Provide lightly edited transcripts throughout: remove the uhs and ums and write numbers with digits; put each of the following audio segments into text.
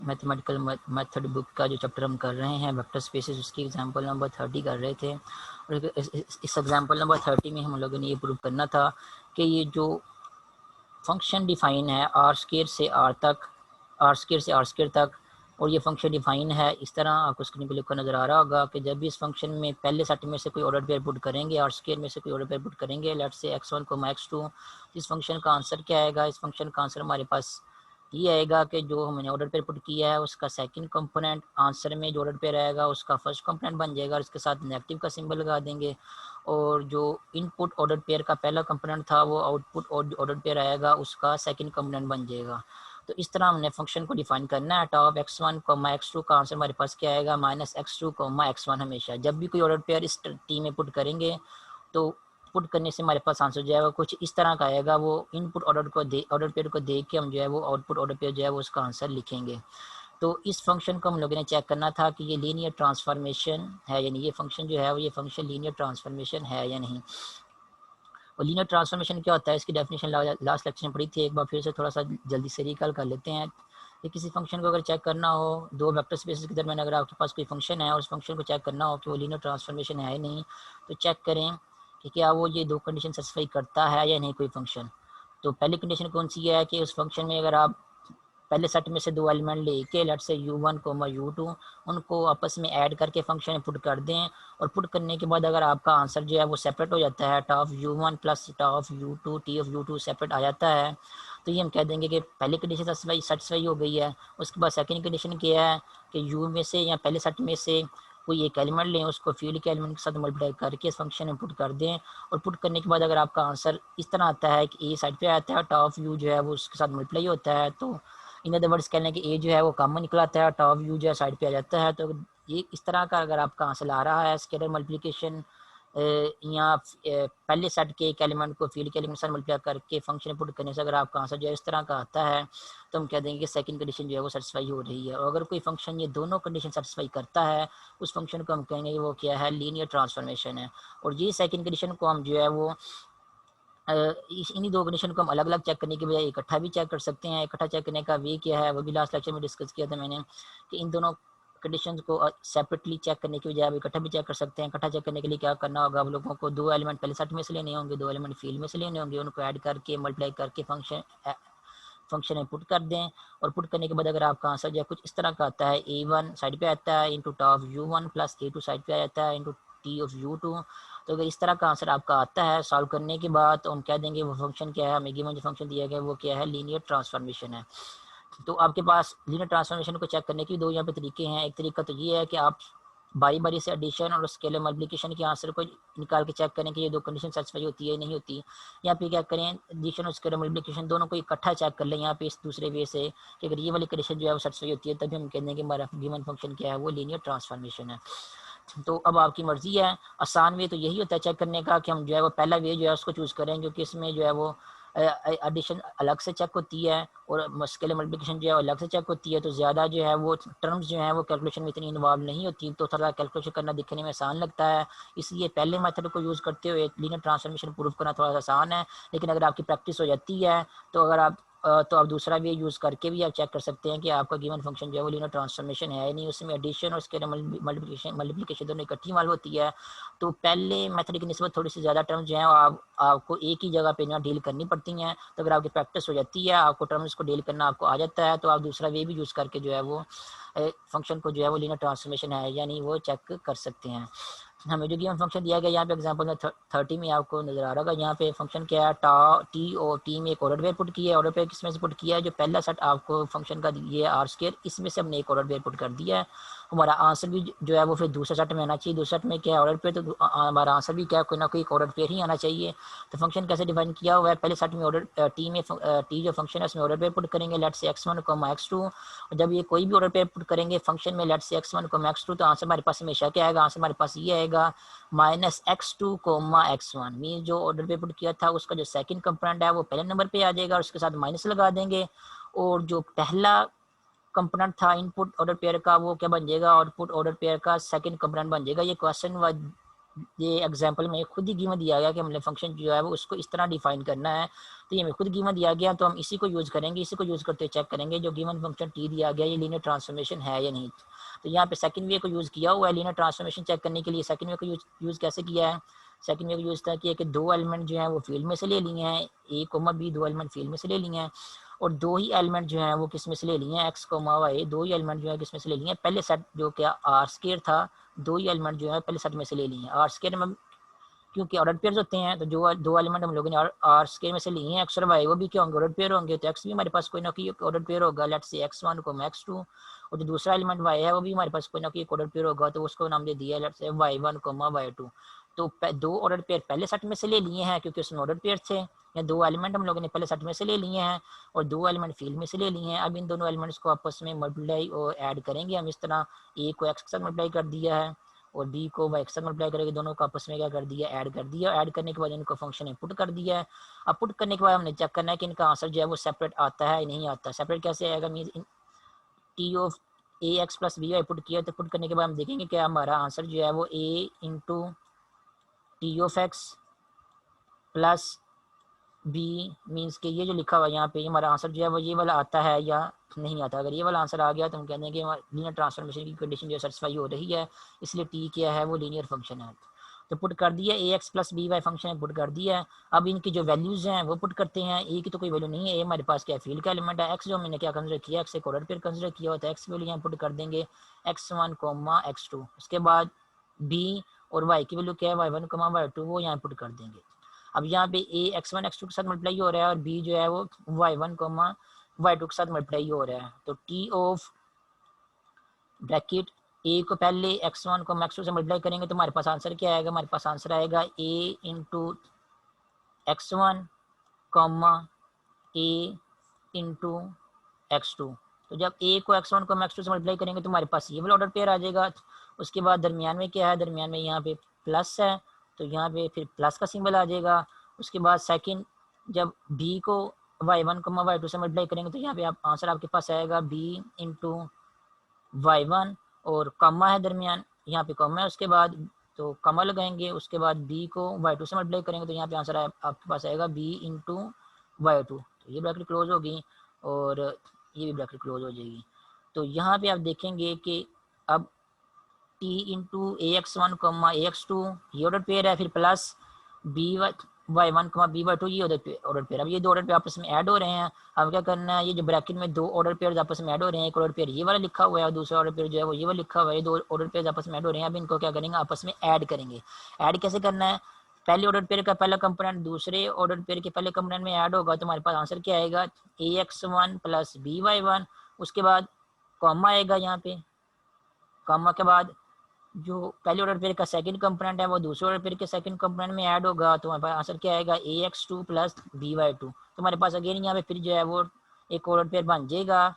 Mathematical method book का जो chapter हम कर रहे हैं वेक्टर स्पेसेस, उसकी एग्जांपल नंबर 30 कर रहे थे। और इस एग्जांपल नंबर 30 में हम लोगों ने ये प्रूव करना था कि ये जो फंक्शन डिफाइन है आर स्क्वायर से आर तक, आर स्क्वायर से आर स्क्वायर तक, और ये फंक्शन डिफाइन है इस तरह, आपको स्क्रीन पर लिखा नज़र आ रहा होगा कि जब भी इस फंक्शन में पहले सेट में से कोई ऑर्डर पेयर पुट करेंगे, आर स्क्वायर में से कोई ऑर्डर पेयर पुट करेंगे, लेट से x1 x2, इस फंक्शन का आंसर क्या आएगा? इस फंक्शन का आंसर हमारे पास ये आएगा कि जो हमने ऑर्डर पेयर पुट किया है उसका सेकंड कंपोनेंट आंसर में जो ऑर्डर पेयर आएगा उसका फर्स्ट कंपोनेंट बन जाएगा, और इसके साथ नेगेटिव का सिंबल लगा देंगे। और जो इनपुट ऑर्डर पेयर का पहला कंपोनेंट था वो आउटपुट ऑर्डर पेयर आएगा उसका सेकंड कंपोनेंट बन जाएगा। तो इस तरह हमने फंक्शन को डिफाइन करना है। टॉप x1 x2 का आंसर हमारे पास क्या आएगा? -x2 x1। हमेशा जब भी कोई ऑर्डर पेयर इस टी में पुट करेंगे तो पुट करने से हमारे पास आंसर जो है वो कुछ इस तरह का आएगा। वो इनपुट ऑर्डर पेयर को देख के हम जो है वो आउटपुट ऑर्डर पेयर जो है वो उसका आंसर लिखेंगे। तो इस फंक्शन को हम लोगों ने चेक करना था कि ये लीनियर ट्रांसफॉर्मेशन है, यानी ये फंक्शन जो है वो ये फंक्शन लीनियर ट्रांसफॉर्मेशन है या नहीं। और लीनियर ट्रांसफॉर्मेशन क्या होता है इसकी डेफिनेशन लास्ट लेक्चर में पढ़ी थी, एक बार फिर से थोड़ा सा जल्दी से रिकॉल कर लेते हैं। कि किसी फंक्शन को अगर चेक करना हो, दो वेक्टर स्पेसेस के दरमियान अगर आपके पास कोई फंक्शन है और उस फंक्शन को चेक करना हो कि वो लीनियर ट्रांसफॉर्मेशन है या नहीं, तो चेक करें कि क्या वो ये दो कंडीशन सेटिस्फाई करता है या नहीं कोई फंक्शन। तो पहली कंडीशन कौन सी है कि उस फंक्शन में अगर आप पहले सेट में से दो एलिमेंट लेके लेट से u1 u2 उनको आपस में ऐड करके फंक्शन में पुट कर दें, और पुट करने के बाद अगर आपका आंसर जो है वो सेपरेट हो जाता है, tau of u1 plus tau of u2 T of u2 separate आ जाता है, तो ये हम कह देंगे कि पहली कंडीशन सेटिस्फाई हो गई है। उसके बाद सेकंड कंडीशन क्या है कि u में से या पहले सेट में से कोई एक एलिमेंट लें, उसको फील्ड के एलिमेंट के साथ मल्टीप्लाई करके इस फंक्शन में पुट कर दें, और पुट करने के बाद अगर आपका आंसर इस तरह आता है कि ए साइड पे आता है, टा ऑफ u जो है वो उसके साथ मल्टीप्लाई होता है, तो इन अदर वर्ड्स कह लें कि ए जो है वो कॉमन निकल आता है, टॉप यू जो है साइड पे आ जाता है। तो ये इस तरह का अगर आपका हासिल आ रहा है स्केलर मल्टीप्लिकेशन या पहले सेट के एक एलिमेंट को फील्ड के एलिमेंट से मल्टीप्लाई करके फंक्शन पुट करने से अगर आपका आंसर जो है इस तरह का आता है, तो हम कह देंगे कि सेकंड कंडीशन जो है वो सेटिस्फाई हो रही है। और अगर कोई फंक्शन ये दोनों कंडीशन सेटिस्फाई करता है, उस फंक्शन को हम कहेंगे वो क्या है? लीनियर ट्रांसफॉर्मेशन है। और ये सेकंड कंडीशन को हम जो है वो इन्हीं दो कंडीशन को हम अलग अलग चेक करने के बजाय इकट्ठा भी चेक कर सकते हैं। इकट्ठा चेक करने का वे क्या है वो भी लास्ट लेक्चर में डिस्कस किया था मैंने, कि इन दोनों कंडीशंस को सेपरेटली चेक करने के बजाय आप इकट्ठा भी चेक कर सकते हैं। इकट्ठा चेक करने के लिए क्या करना होगा? आप लोगों को दो एलिमेंट पहले सेट में से लेने होंगे, दो एलिमेंट फील्ड में से लेने होंगे, उनको ऐड करके मल्टीप्लाई करके फंक्शन में पुट कर दें। और पुट करने के बाद अगर आपका आंसर जो है कुछ इस तरह का आता है, a1 साइड पे आता है इंटू टा of u1 plus a2 side पे आ जाता है इंटू टी ऑफ u2, तो अगर इस तरह का आंसर आपका आता है सॉल्व करने के बाद, तो हम कह देंगे वो फंक्शन क्या है, हमें गिवन जो फंक्शन दिया गया वो क्या है? लीनियर ट्रांसफॉर्मेशन है। तो आपके पास लीनियर ट्रांसफॉर्मेशन को चेक करने के दो यहाँ पे तरीके हैं। एक तरीका तो ये है कि आप बारी बारी से एडिशन और स्केलर मल्टीप्लिकेशन के आंसर को निकाल के चेक करें कि ये दो कंडीशन सेटिस्फाई होती है नहीं होती। या फिर क्या करें, एडिशन और स्केलर मल्टीप्लिकेशन दोनों को इकट्ठा चेक कर लें यहाँ पे इस दूसरे वे से, कि अगर ये वाली कंडीशन जो है वो सेटिस्फाई होती है तभी हम कहते हैं कि हमारा गिवन फंक्शन क्या है? वो लीनियर ट्रांसफॉर्मेशन है। तो अब आपकी मर्जी है। आसान वे तो यही होता है चेक करने का कि हम जो है वो पहला वे जो है उसको चूज़ करें, क्योंकि इसमें जो है वो एडिशन अलग से चेक होती है और स्केलर मल्टीप्लिकेशन जो है अलग से चेक होती है, तो ज़्यादा जो है वो टर्म्स जो है वो कैलकुलेशन में इतनी इन्वॉल्व नहीं होती, तो थोड़ा कैलकुलेशन करना दिखने में आसान लगता है। इसलिए पहले मेथड को यूज़ करते हुए लीनियर ट्रांसफॉर्मेशन प्रूव करना थोड़ा सा आसान है। लेकिन अगर आपकी प्रैक्टिस हो जाती है तो अगर आप तो आप दूसरा वे यूज़ करके भी आप चेक कर सकते हैं कि आपका गिवन फंक्शन जो है वो लीनियर ट्रांसफॉर्मेशन है या नहीं। उसमें एडिशन और स्केलर मल्टीप्लिकेशन दोनों इकट्ठी इन्वॉल्व होती है। तो पहले मेथड की निस्बत थोड़ी सी ज़्यादा टर्म्स जो हैं आपको एक ही जगह पे ना डील करनी पड़ती हैं। तो अगर आपकी प्रैक्टिस हो जाती है, आपको टर्म्स को डील करना आपको आ जाता है, तो आप दूसरा वे भी यूज़ करके जो है वो फंक्शन को जो है वो लीनियर ट्रांसफॉर्मेशन है या नहीं वो चेक कर सकते हैं। हमें जो गिवन फंक्शन दिया गया यहाँ पे एग्जांपल में 30 में आपको नजर आ रहा होगा, यहाँ पे फंक्शन क्या है? टी और टी में एक ऑर्डर पेयर पुट किया है। ऑर्डर पेयर किसमें से पुट किया है? जो पहला सेट आपको फंक्शन का दिया है आर स्क्वायर, इसमें से हमने एक ऑर्डर पेयर पुट कर दिया है। हमारा आंसर भी जो है वो फिर दूसरे सेट में आना चाहिए। दूसरे सेट में क्या है? ऑर्डर पेयर, तो हमारा आंसर भी क्या है? कोई ना कोई ऑर्डर पेयर ही आना चाहिए। तो फंक्शन कैसे डिफाइन किया हुआ है? पहले सेट में ऑर्डर टी जो फंक्शन है उसमें ऑर्डर पेयर पुट करेंगे, लेट से x1 x2। जब ये कोई भी ऑर्डर पेयर पुट करेंगे फंक्शन में, लेट से x1 x2, तो आंसर हमारे पास हमेशा क्या आएगा? आंसर हमारे पास ये आएगा -x2 x1। मीन जो ऑर्डर पे पुट किया था उसका जो सेकंड कंपोनेंट है वो पहले नंबर पे आ जाएगा और उसके साथ माइनस लगा देंगे, और जो पहला कंपोनेंट था इनपुट ऑर्डर पेयर का वो क्या बन जाएगा? आउटपुट ऑर्डर पेयर का सेकंड कंपोनेंट बन जाएगा। ये क्वेश्चन ये एग्जांपल में खुद ही गिवन दिया गया कि हमने फंक्शन जो है वो उसको इस तरह डिफाइन करना है, तो ये हमें खुद गिवन दिया गया, तो हम इसी को यूज़ करेंगे, इसी को यूज़ करते चेक करेंगे जो गिवन फंक्शन टी दिया गया ये लीनियर ट्रांसफॉर्मेशन है या नहीं। तो यहाँ पे सेकंड वे को यूज़ किया हुआ है लीनियर ट्रांसफॉर्मेशन चेक करने के लिए। सेकंड वे को यूज़ कैसे किया है, सेकंड वे को यूज़ था कि दो एलिमेंट जो हैं वो फील्ड में से ले लिए हैं, ए कोमा बी, दो एलिमेंट फील्ड में से ले लिए हैं, और दो ही एलिमेंट जो हैं वो किस में से ले लिए हैं, एक्स कोमा वाई, दो ही एलिमेंट जो है किस में से ले लिए हैं, पहले सेट जो क्या आर स्क्वायर था, दो ही एलिमेंट जो है पहले सेट में से ले लिए हैं। आर स्क्वायर में क्योंकि ऑर्डर पेयर होते हैं, तो जो दो एलिमेंट हम लोगों ने आर स्क्वायर में से लिए हैं एक्स और वाई, वो भी क्या होंगे, ऑर्डर पेयर होंगे, तो एक्स भी हमारे पास कोई ना कोई ऑर्डर पेयर होगा, लेट्स से x1 को x2, और जो दूसरा एलिमेंट वाई है वो भी हमारे पास कोई ना कोई ऑर्डर पेयर होगा, तो उसको नाम दे दिया लेट्स से y1 y2। तो दो ऑर्डर पेयर पहले सेट में से ले लिए हैं क्योंकि उसमें ऑर्डर पेयर थे, या दो एलिमेंट हम लोगों ने पहले सेट में से ले लिए हैं और दो एलिमेंट फील्ड में से ले लिए हैं। अब इन दोनों एलिमेंट्स को आपस में मल्टीप्लाई और ऐड करेंगे हम, इस तरह ए को एक्स के साथ मल्टीप्लाई कर दिया है और बी को वाई के साथ मल्टीप्लाई करके दोनों को आपस में क्या कर दिया, ऐड कर दिया। ऐड करने के बाद इनको फंक्शन में पुट कर दिया है। अब पुट करने के बाद हमने चेक करना है कि इनका आंसर जो है वो सेपरेट आता है या नहीं आता। सेपरेट कैसे आएगा, mean T of A x plus B y put किया, तो पुट करने के बाद हम देखेंगे कि हमारा आंसर जो है वो A into T of x plus B, means कि ये जो लिखा हुआ है यहाँ पे ये हमारा आंसर जो है वो ये वाला आता है या नहीं आता। अगर ये वाला आंसर आ गया तो हम कहते हैं कि लीनियर ट्रांसफॉर्मेशन की कंडीशन जो सेटिस्फाई हो रही है, इसलिए टी क्या है वो लीनियर फंक्शन है। तो पुट कर दिया A x plus B Y function put कर दिया है। अब इनकी जो वैल्यूज़ हैं वो पुट करते हैं। ए की तो कोई वैल्यू नहीं है, ए हमारे पास क्या फील्ड का एलिमेंट है। एक्स जो मैंने क्या कंसिडर किया, एक्स एक ऑर्डर पेयर कंसिडर किया होता है, एक्स वैल्यू यहाँ पुट कर देंगे x1 x2। उसके बाद बी और वाई की वैल्यू क्या है, y1 y2, वो यहाँ पुट कर देंगे। अब यहाँ पे ए x1 x2 के साथ मल्टीप्लाई हो रहा है और बी जो है वो y1 y2 के साथ मल्टीप्लाई हो रहा है। तो टी ऑफ ब्रैकेट ए को पहले x1 x2 से मल्टीप्लाई करेंगे तो हमारे पास आंसर क्या आएगा, हमारे पास आंसर आएगा ए इंटू x1 ए इंटू x2। तो जब a को x1 x2 से मल्टीप्लाई करेंगे तो हमारे पास ये वाला ऑर्डर पेयर आ जाएगा। उसके बाद दरमियान में क्या है, दरमियान में यहाँ पे प्लस है, तो यहाँ पे फिर प्लस का सिंबल आ जाएगा। उसके बाद सेकंड जब b को y1 y2 से मल्टीप्लाई करेंगे तो यहाँ पे आप आंसर आपके पास आएगा b इंटू y1, और कॉमा है दरमियान, यहाँ पे कॉमा है, उसके बाद तो कॉमा लगाएंगे। उसके बाद b को y2 से मल्टीप्लाई करेंगे तो यहाँ पे आंसर आपके पास आएगा b इंटू y2। तो ये ब्रैकेट क्लोज होगी और ये भी ब्रैकेट क्लोज हो जाएगी। तो यहाँ पे आप देखेंगे कि अब T into a x one a x two ये ऑर्डर पेयर है, फिर plus B Y one b Y two ये ऑर्डर पेयर। अब ये दो ऑर्डर पेयर आपस में ऐड हो रहे हैं। अब क्या करना है, ये जो ब्रैकेट में दो ऑर्डर पेयर आपस में ऐड हो रहे हैं, एक ऑर्डर पेयर ये वाला लिखा हुआ है और दूसरा ऑर्डर पेयर जो है वो ये वाला लिखा हुआ है, दो ऑर्डर पेयर आपस में ऐड हो रहे हैं। अब इनको क्या करेंगे, आपस में ऐड करेंगे। ऐड कैसे करना है, पहले ऑर्डर पेयर का पहला कंपोनेंट दूसरे ऑर्डर पेयर के पहले कंपोनेंट में ऐड होगा तो हमारे पास आंसर क्या आएगा, A x one plus B Y one. उसके बाद कॉमा आएगा, यहाँ पे कॉमा के बाद जो पहले ऑर्डर पेयर का सेकंड कंपोनेंट है वो दूसरे ऑर्डर पेयर के सेकंड कंपोनेंट में ऐड होगा, तो हमारे पास आंसर क्या आएगा, A x two plus B Y two. तो हमारे पास अगेन यहाँ पे फिर जो है वो एक ऑर्डर पेयर बन जाएगा।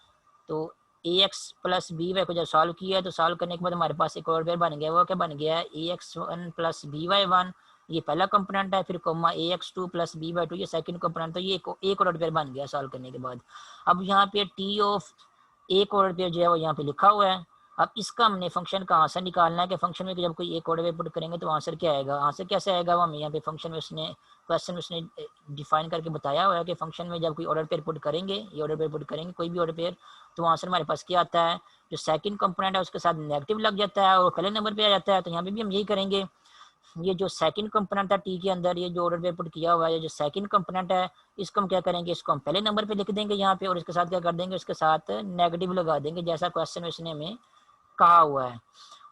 तो ए एक्स प्लस बी वाई को जब सॉल्व किया तो सॉल्व करने के बाद हमारे पास एक ऑर्डर पेयर बन गया, वो क्या बन गया है, A x one plus B Y one, ये पहला कंपोनेंट है, फिर comma A x two plus B Y two ये सेकंड कंपोनेंट, तो ये एक ऑर्डर पेयर बन गया सॉल्व करने के बाद। अब यहाँ पे टी ऑफ एक ऑर्डर पेयर जो है वो यहाँ पे लिखा हुआ है। अब इसका हमने फंक्शन का आंसर निकालना है कि फंक्शन में जब कोई एक ऑर्डर पेयर पुट करेंगे तो आंसर क्या आएगा। आंसर कैसे आएगा, वो हमें यहाँ पे फंक्शन में उसने क्वेश्चन में उसने डिफाइन करके बताया हुआ है कि फंक्शन में जब कोई ऑर्डर पेयर पुट करेंगे, ये ऑर्डर पेयर पुट करेंगे कोई भी ऑर्डर पेयर, तो आंसर हमारे पास क्या आता है, जो सेकंड कंपोनेंट है उसके साथ नेगेटिव लग जाता है और पहले नंबर पे आ जाता है। तो यहाँ पे भी हम यही करेंगे, ये जो सेकंड कंपोनेंट था टी के अंदर, ये जो ऑर्डर पे पुट किया हुआ है, ये जो सेकंड कंपोनेंट है इसको हम क्या करेंगे, इसको हम पहले नंबर पे लिख देंगे यहाँ पे, और इसके साथ क्या कर देंगे, उसके साथ नेगेटिव लगा देंगे जैसा क्वेश्चन में इसने हमें कहा हुआ है।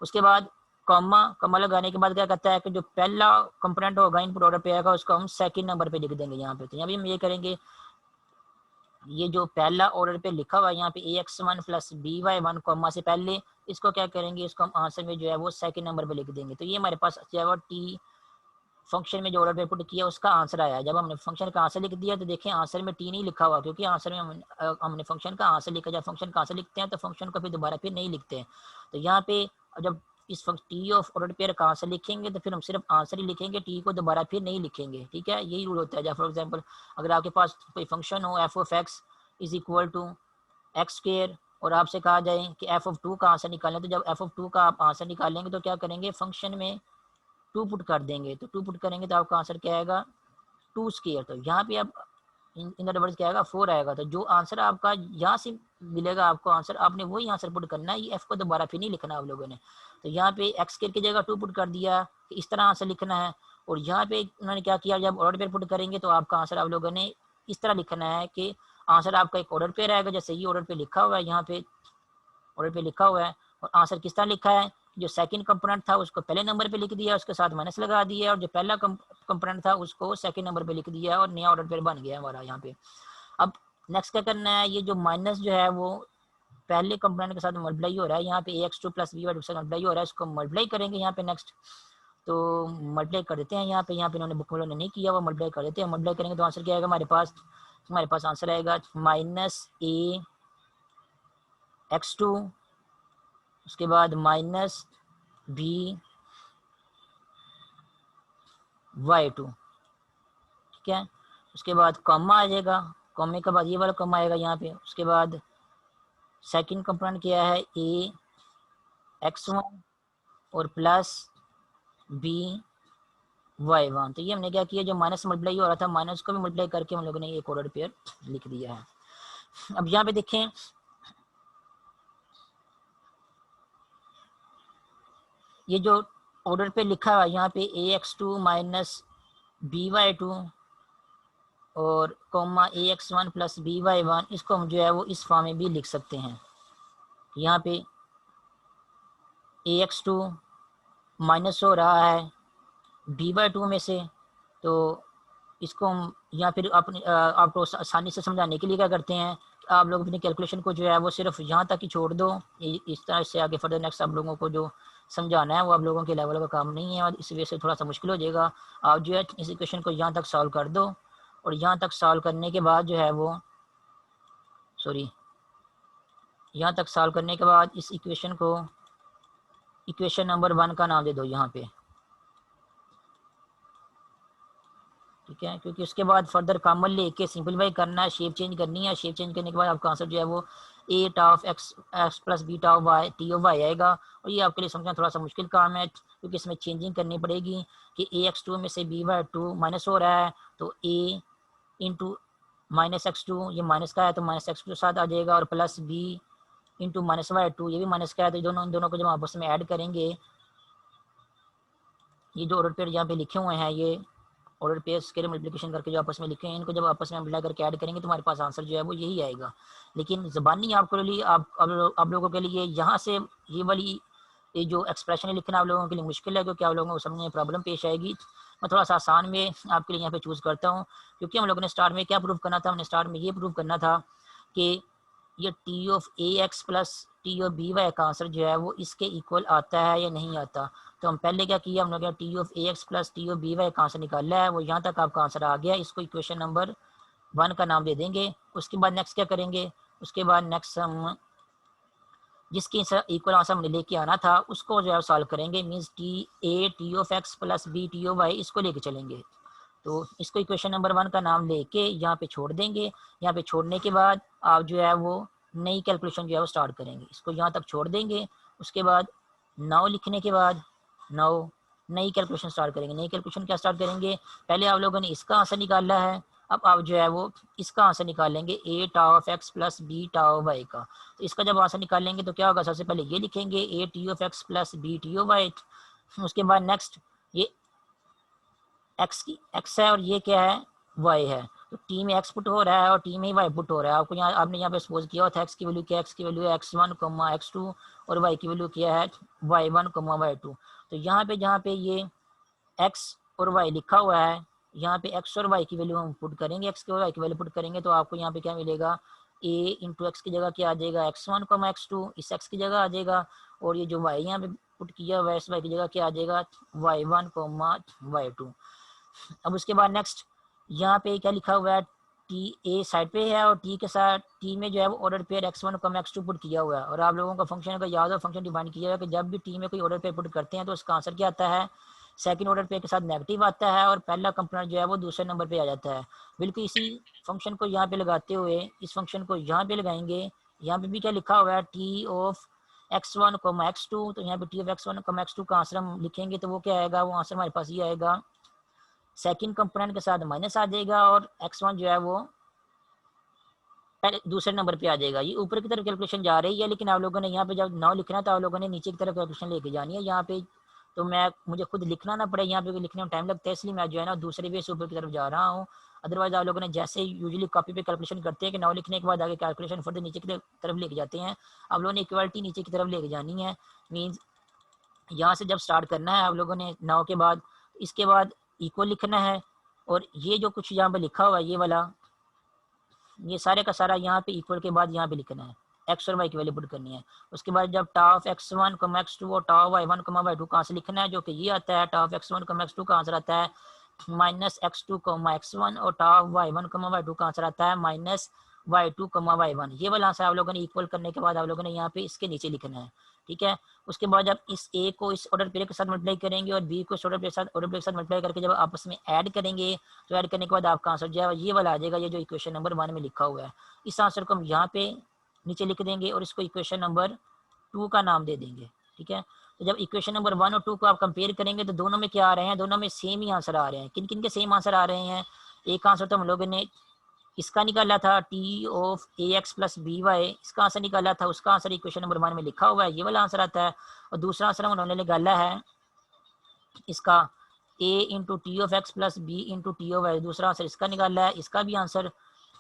उसके बाद कॉमा, कॉमा लगाने के बाद क्या कहता है कि जो पहला कंपोनेंट होगा इनपुट ऑर्डर पे आएगा उसको हम सेकंड नंबर पे लिख देंगे यहाँ पे। तो यहाँ भी हम ये करेंगे, ये जो पहला ऑर्डर पे लिखा हुआ है यहाँ पे A x one plus B Y one comma से पहले, इसको क्या करेंगे, इसको हम आंसर में जो है वो सेकंड नंबर पे लिख देंगे। तो ये हमारे पास जो है वो टी फंक्शन में जो ऑर्डर पे पुट किया उसका आंसर आया। जब हमने फंक्शन का आंसर लिख दिया तो देखें आंसर में टी नहीं लिखा हुआ, क्योंकि आंसर में हमने फंक्शन का आंसर लिखा। जब फंक्शन का आंसर लिखते हैं तो फंक्शन को फिर दोबारा फिर नहीं लिखते हैं। तो यहाँ पे जब इस टी ऑफ ऑर्डर पेयर का आंसर लिखेंगे तो फिर हम सिर्फ आंसर ही लिखेंगे, टी को दोबारा फिर नहीं लिखेंगे। ठीक है, यही रूल होता है। जब फॉर एग्जाम्पल अगर आपके पास कोई फंक्शन हो f of x is equal to x square और आपसे कहा जाए कि एफ ऑफ टू का आंसर निकालें, तो जब एफ ऑफ टू का आप आंसर निकालेंगे तो क्या करेंगे, फंक्शन में 2 पुट कर देंगे, तो 2 पुट करेंगे तो आपका आंसर क्या आएगा 2 स्क्वायर। तो यहाँ पे आप इन अदर वर्ड्स क्या आएगा 4 आएगा। तो जो आंसर आपका यहाँ से मिलेगा आपको आंसर, आपने वही आंसर पुट करना है, ये एफ को दोबारा फिर नहीं लिखना आप लोगों ने। तो यहाँ पे एक्स स्क्वायर की जगह 2 पुट कर दिया, इस तरह आंसर लिखना है। और यहाँ पे उन्होंने क्या किया, जब ऑर्डर पेयर पुट करेंगे तो आपका आंसर आप लोगों ने इस तरह लिखना है कि आंसर आपका एक ऑर्डर पेयर आएगा, जैसे ये ऑर्डर पे लिखा हुआ है, यहाँ पे ऑर्डर पे लिखा हुआ है। और आंसर किस तरह लिखा है, जो सेकंड कंपोनेंट था उसको पहले नंबर पे लिख दिया, उसके साथ माइनस लगा दिया, और जो पहला कंपोनेंट था उसको सेकंड नंबर पे लिख दिया, और नया ऑर्डर पेयर बन गया हमारा यहाँ पे। अब नेक्स्ट क्या करना है, ये जो माइनस जो है वो पहले कंपोनेंट के साथ मल्टीप्लाई हो रहा है, यहाँ पे ax2 प्लस b से मल्टीप्लाई हो रहा है, इसको मल्टीप्लाई करेंगे यहाँ पे नेक्स्ट। तो मल्टीप्लाई कर देते हैं यहाँ पे इन्होंने बुक में नहीं किया, वो मल्टीप्लाई कर देते हैं। मल्टीप्लाई करेंगे तो आंसर क्या आएगा हमारे पास आंसर आएगा माइनस ax2, उसके बाद माइनस b y2, ठीक है। उसके बाद कॉमा आ जाएगा, कॉमे के बाद ये वाला कॉमा आएगा यहाँ पे। उसके बाद सेकंड कंपोनेंट क्या है ax1 और प्लस by1। तो ये हमने क्या किया, जो माइनस मल्टीप्लाई हो रहा था माइनस को भी मल्टीप्लाई करके हम लोगों ने एक ऑर्डर पेयर लिख दिया है। अब यहाँ पे देखें, ये जो ऑर्डर पे लिखा हुआ है यहाँ पे ax2 माइनस by2 और कॉमा ax1 प्लस by1, इसको हम जो है वो इस फॉर्म में भी लिख सकते हैं। यहाँ पे ax2 माइनस हो रहा है by2 में से, तो इसको हम यहाँ फिर अपने आपको आसानी से समझाने के लिए क्या करते हैं, आप लोग अपनी कैलकुलेशन को जो है वो सिर्फ यहाँ तक ही छोड़ दो। इस तरह से आगे फर्दर नेक्स्ट आप लोगों को जो समझाना है वो आप लोगों के लेवल का काम नहीं है, और इस वजह से थोड़ा सा मुश्किल हो जाएगा। आप जो है इस इक्वेशन को यहाँ तक सॉल्व कर दो, और यहाँ तक सॉल्व करने के बाद जो है वो यहाँ तक सॉल्व करने के बाद इस इक्वेशन को इक्वेशन नंबर 1 का नाम दे दो यहाँ पे, ठीक है। क्योंकि उसके बाद फर्दर कॉमन लेके सिंपलीफाई करना है, शेप चेंज करनी है। शेप चेंज करने के बाद आपका आंसर जो है वो at of x plus beta of y T of y आएगा। और ये आपके लिए समझना थोड़ा सा मुश्किल काम है, क्योंकि इसमें चेंजिंग करनी पड़ेगी कि ax2 में से by2 माइनस हो रहा है, तो a इंटू माइनस x2, ये माइनस का है तो माइनस x2 साथ आ जाएगा, और plus b into minus y2, ये भी माइनस का है। तो दोनों को जब आपस में ऐड करेंगे, ये जो ऑर्डर पेयर यहाँ पे लिखे हुए हैं, ये ऑर्डर पेयर स्केलर मल्टीप्लिकेशन करके जो आपस में लिखे हैं, इनको जब आपस में मल्टीप्लाई करके ऐड करेंगे तो हमारे पास आंसर जो है वो यही आएगा। लेकिन ज़बानी आपके लिए आप लोगों के लिए यहाँ से ये वाली ये जो एक्सप्रेशन लिखना आप लोगों के लिए मुश्किल है, क्योंकि आप लोगों को समझने में प्रॉब्लम पेश आएगी। मैं थोड़ा सा आसान में आपके लिए यहाँ पे चूज़ करता हूँ, क्योंकि हम लोगों ने स्टार्ट में क्या प्रूव करना था, हमने स्टार्ट में ये प्रूव करना था कि ये T of A x plus T of b y का आंसर जो है वो इसके इक्वल आता है या नहीं आता। तो हम पहले क्या किया, हम लोग T of A x plus T of b y का आंसर निकाला है, वो यहाँ तक आपका आंसर आ गया। इसको इक्वेशन नंबर 1 का नाम दे देंगे। उसके बाद नेक्स्ट क्या करेंगे, उसके बाद नेक्स्ट हम जिसके इक्वल आंसर हमने लेके आना था उसको जो है सॉल्व करेंगे। Means T of x plus b T of y इसको लेके चलेंगे। तो इसको इक्वेशन नंबर 1 का नाम लेके यहाँ पे छोड़ देंगे। यहाँ पे छोड़ने के बाद आप जो है वो नई कैलकुलेशन जो है वो स्टार्ट करेंगे। इसको यहाँ तक छोड़ देंगे। उसके बाद 9 लिखने के बाद 9 नई कैलकुलेशन स्टार्ट करेंगे। नई कैलकुलेशन क्या स्टार्ट करेंगे, पहले आप लोगों ने इसका आंसर निकाला है, अब आप जो है वो इसका आंसर निकालेंगे ए टा ऑफ एक्स प्लस बी टा ऑफ वाई का। तो इसका जब आंसर निकालेंगे तो क्या होगा, सबसे पहले ये लिखेंगे a T of x plus b T of y. उसके बाद नेक्स्ट ये एक्स है और ये क्या है वाई है, तो टी में एक्स पुट हो रहा है और टी में ही वाई पुट हो रहा है। आपको यहाँ आपने यहाँ पे सपोज किया था एक्स की वैल्यू क्या, एक्स की वैल्यू है x1 x2 और वाई की वैल्यू क्या है y1 y2। तो यहाँ पे जहाँ पे ये एक्स और वाई लिखा हुआ है, यहाँ पे एक्स और वाई की वैल्यू हम पुट करेंगे, एक्स की और वाई की वैल्यू पुट करेंगे तो आपको यहाँ पे क्या मिलेगा, a इंटू एक्स की जगह क्या आ जाएगा x1 x2, इस एक्स की जगह आ जाएगा, और ये जो वाई यहाँ पे पुट किया हुआ है इस वाई की जगह क्या आ जाएगा y1 y2। अब उसके बाद नेक्स्ट यहाँ पे क्या लिखा हुआ है, टी ए साइड पे है और टी के साथ टी में जो है वो order pair x1 x2 put किया हुआ है। और आप लोगों का फंक्शन का याद हो, फंक्शन डिफाइन किया हुआ है कि जब भी टी में कोई ऑर्डर पेयर पुट करते हैं तो उसका आंसर क्या आता है, सेकंड ऑर्डर पेयर के साथ नेगेटिव आता है और पहला कंपोनेंट जो है वो दूसरे नंबर पे आ जाता है। बिल्कुल इसी फंक्शन को यहाँ पे लगाते हुए इस फंक्शन को यहाँ पे लगाएंगे। यहाँ पे भी क्या लिखा हुआ है, T of x1 comma x2, तो यहाँ पे T of x1 comma x2 का आंसर हम लिखेंगे तो वो क्या आएगा, वो आंसर हमारे पास ये आएगा, सेकंड कंपोनेंट के साथ माइनस आ जाएगा और x1 जो है वो पहले दूसरे नंबर पे आ जाएगा। ये ऊपर की तरफ कैलकुलेशन जा रही है, लेकिन आप लोगों ने यहाँ पे जब 9 लिखना है तो आप लोगों ने नीचे की तरफ कैलकुलेशन लेके जानी है यहाँ पे, तो मुझे खुद लिखना ना पड़े यहाँ पे, लिखने में टाइम लगता है, इसलिए मैं जो है ना दूसरे वे से ऊपर की तरफ जा रहा हूँ। अदरवाइज आप लोगों ने जैसे यूजुअली कॉपी पे कैलकुलेशन करते हैं कि 9 लिखने के बाद आगे कैलकुलेशन फर्दर नीचे की तरफ लेके जाते हैं, आप लोगों ने इक्वालिटी नीचे की तरफ लेके जानी है। मीन्स यहाँ से जब स्टार्ट करना है आप लोगों ने 9 के बाद, इसके बाद इक्वल लिखना है, और ये जो कुछ यहाँ पे लिखा हुआ है ये वाला, ये सारे का सारा यहाँ पे इक्वल के बाद यहाँ पे लिखना है, एक्स और वाई की वैल्यू पुट करनी है। उसके बाद जब टा ऑफ x1 कम x2 और टा ऑफ y1 कम y2 का आंसर लिखना है, जो कि ये आता है, tau of x1 come x2 का आंसर आता है माइनस x2 कमा x1 और टा ऑफ y1 कमा y2 का आंसर आता है माइनस y2 कमा y1। ये वाला आंसर आप लोगों ने इक्वल करने के बाद आप लोगों ने यहाँ पे इसके नीचे लिखना है, ठीक है। उसके बाद जब इस ए को इस ऑर्डर पेयर के साथ मल्टीप्लाई करेंगे और बी को इस ऑर्डर पेयर के साथ मल्टीप्लाई करके जब आपस में ऐड करेंगे, तो ऐड करने के बाद आपका आंसर जो है ये वाला आ जाएगा, ये जो इक्वेशन नंबर 1 में लिखा हुआ है। इस आंसर को हम यहाँ पे नीचे लिख देंगे और इसको इक्वेशन नंबर 2 का नाम दे देंगे, ठीक है। तो जब इक्वेशन नंबर 1 और 2 को आप कंपेयर करेंगे तो दोनों में क्या आ रहे हैं, दोनों में सेम ही आंसर आ रहे हैं। किन किन के सेम आंसर आ रहे हैं, एक आंसर तो हम लोगों ने इसका निकाला था T of A x plus B y, इसका आंसर निकाला था, उसका आंसर इक्वेशन नंबर 1 में लिखा हुआ है, ये वाला आंसर आता है। और दूसरा आंसर उन्होंने निकाला है इसका A into T of x plus B into T of Y, दूसरा आंसर इसका निकाला है, इसका भी आंसर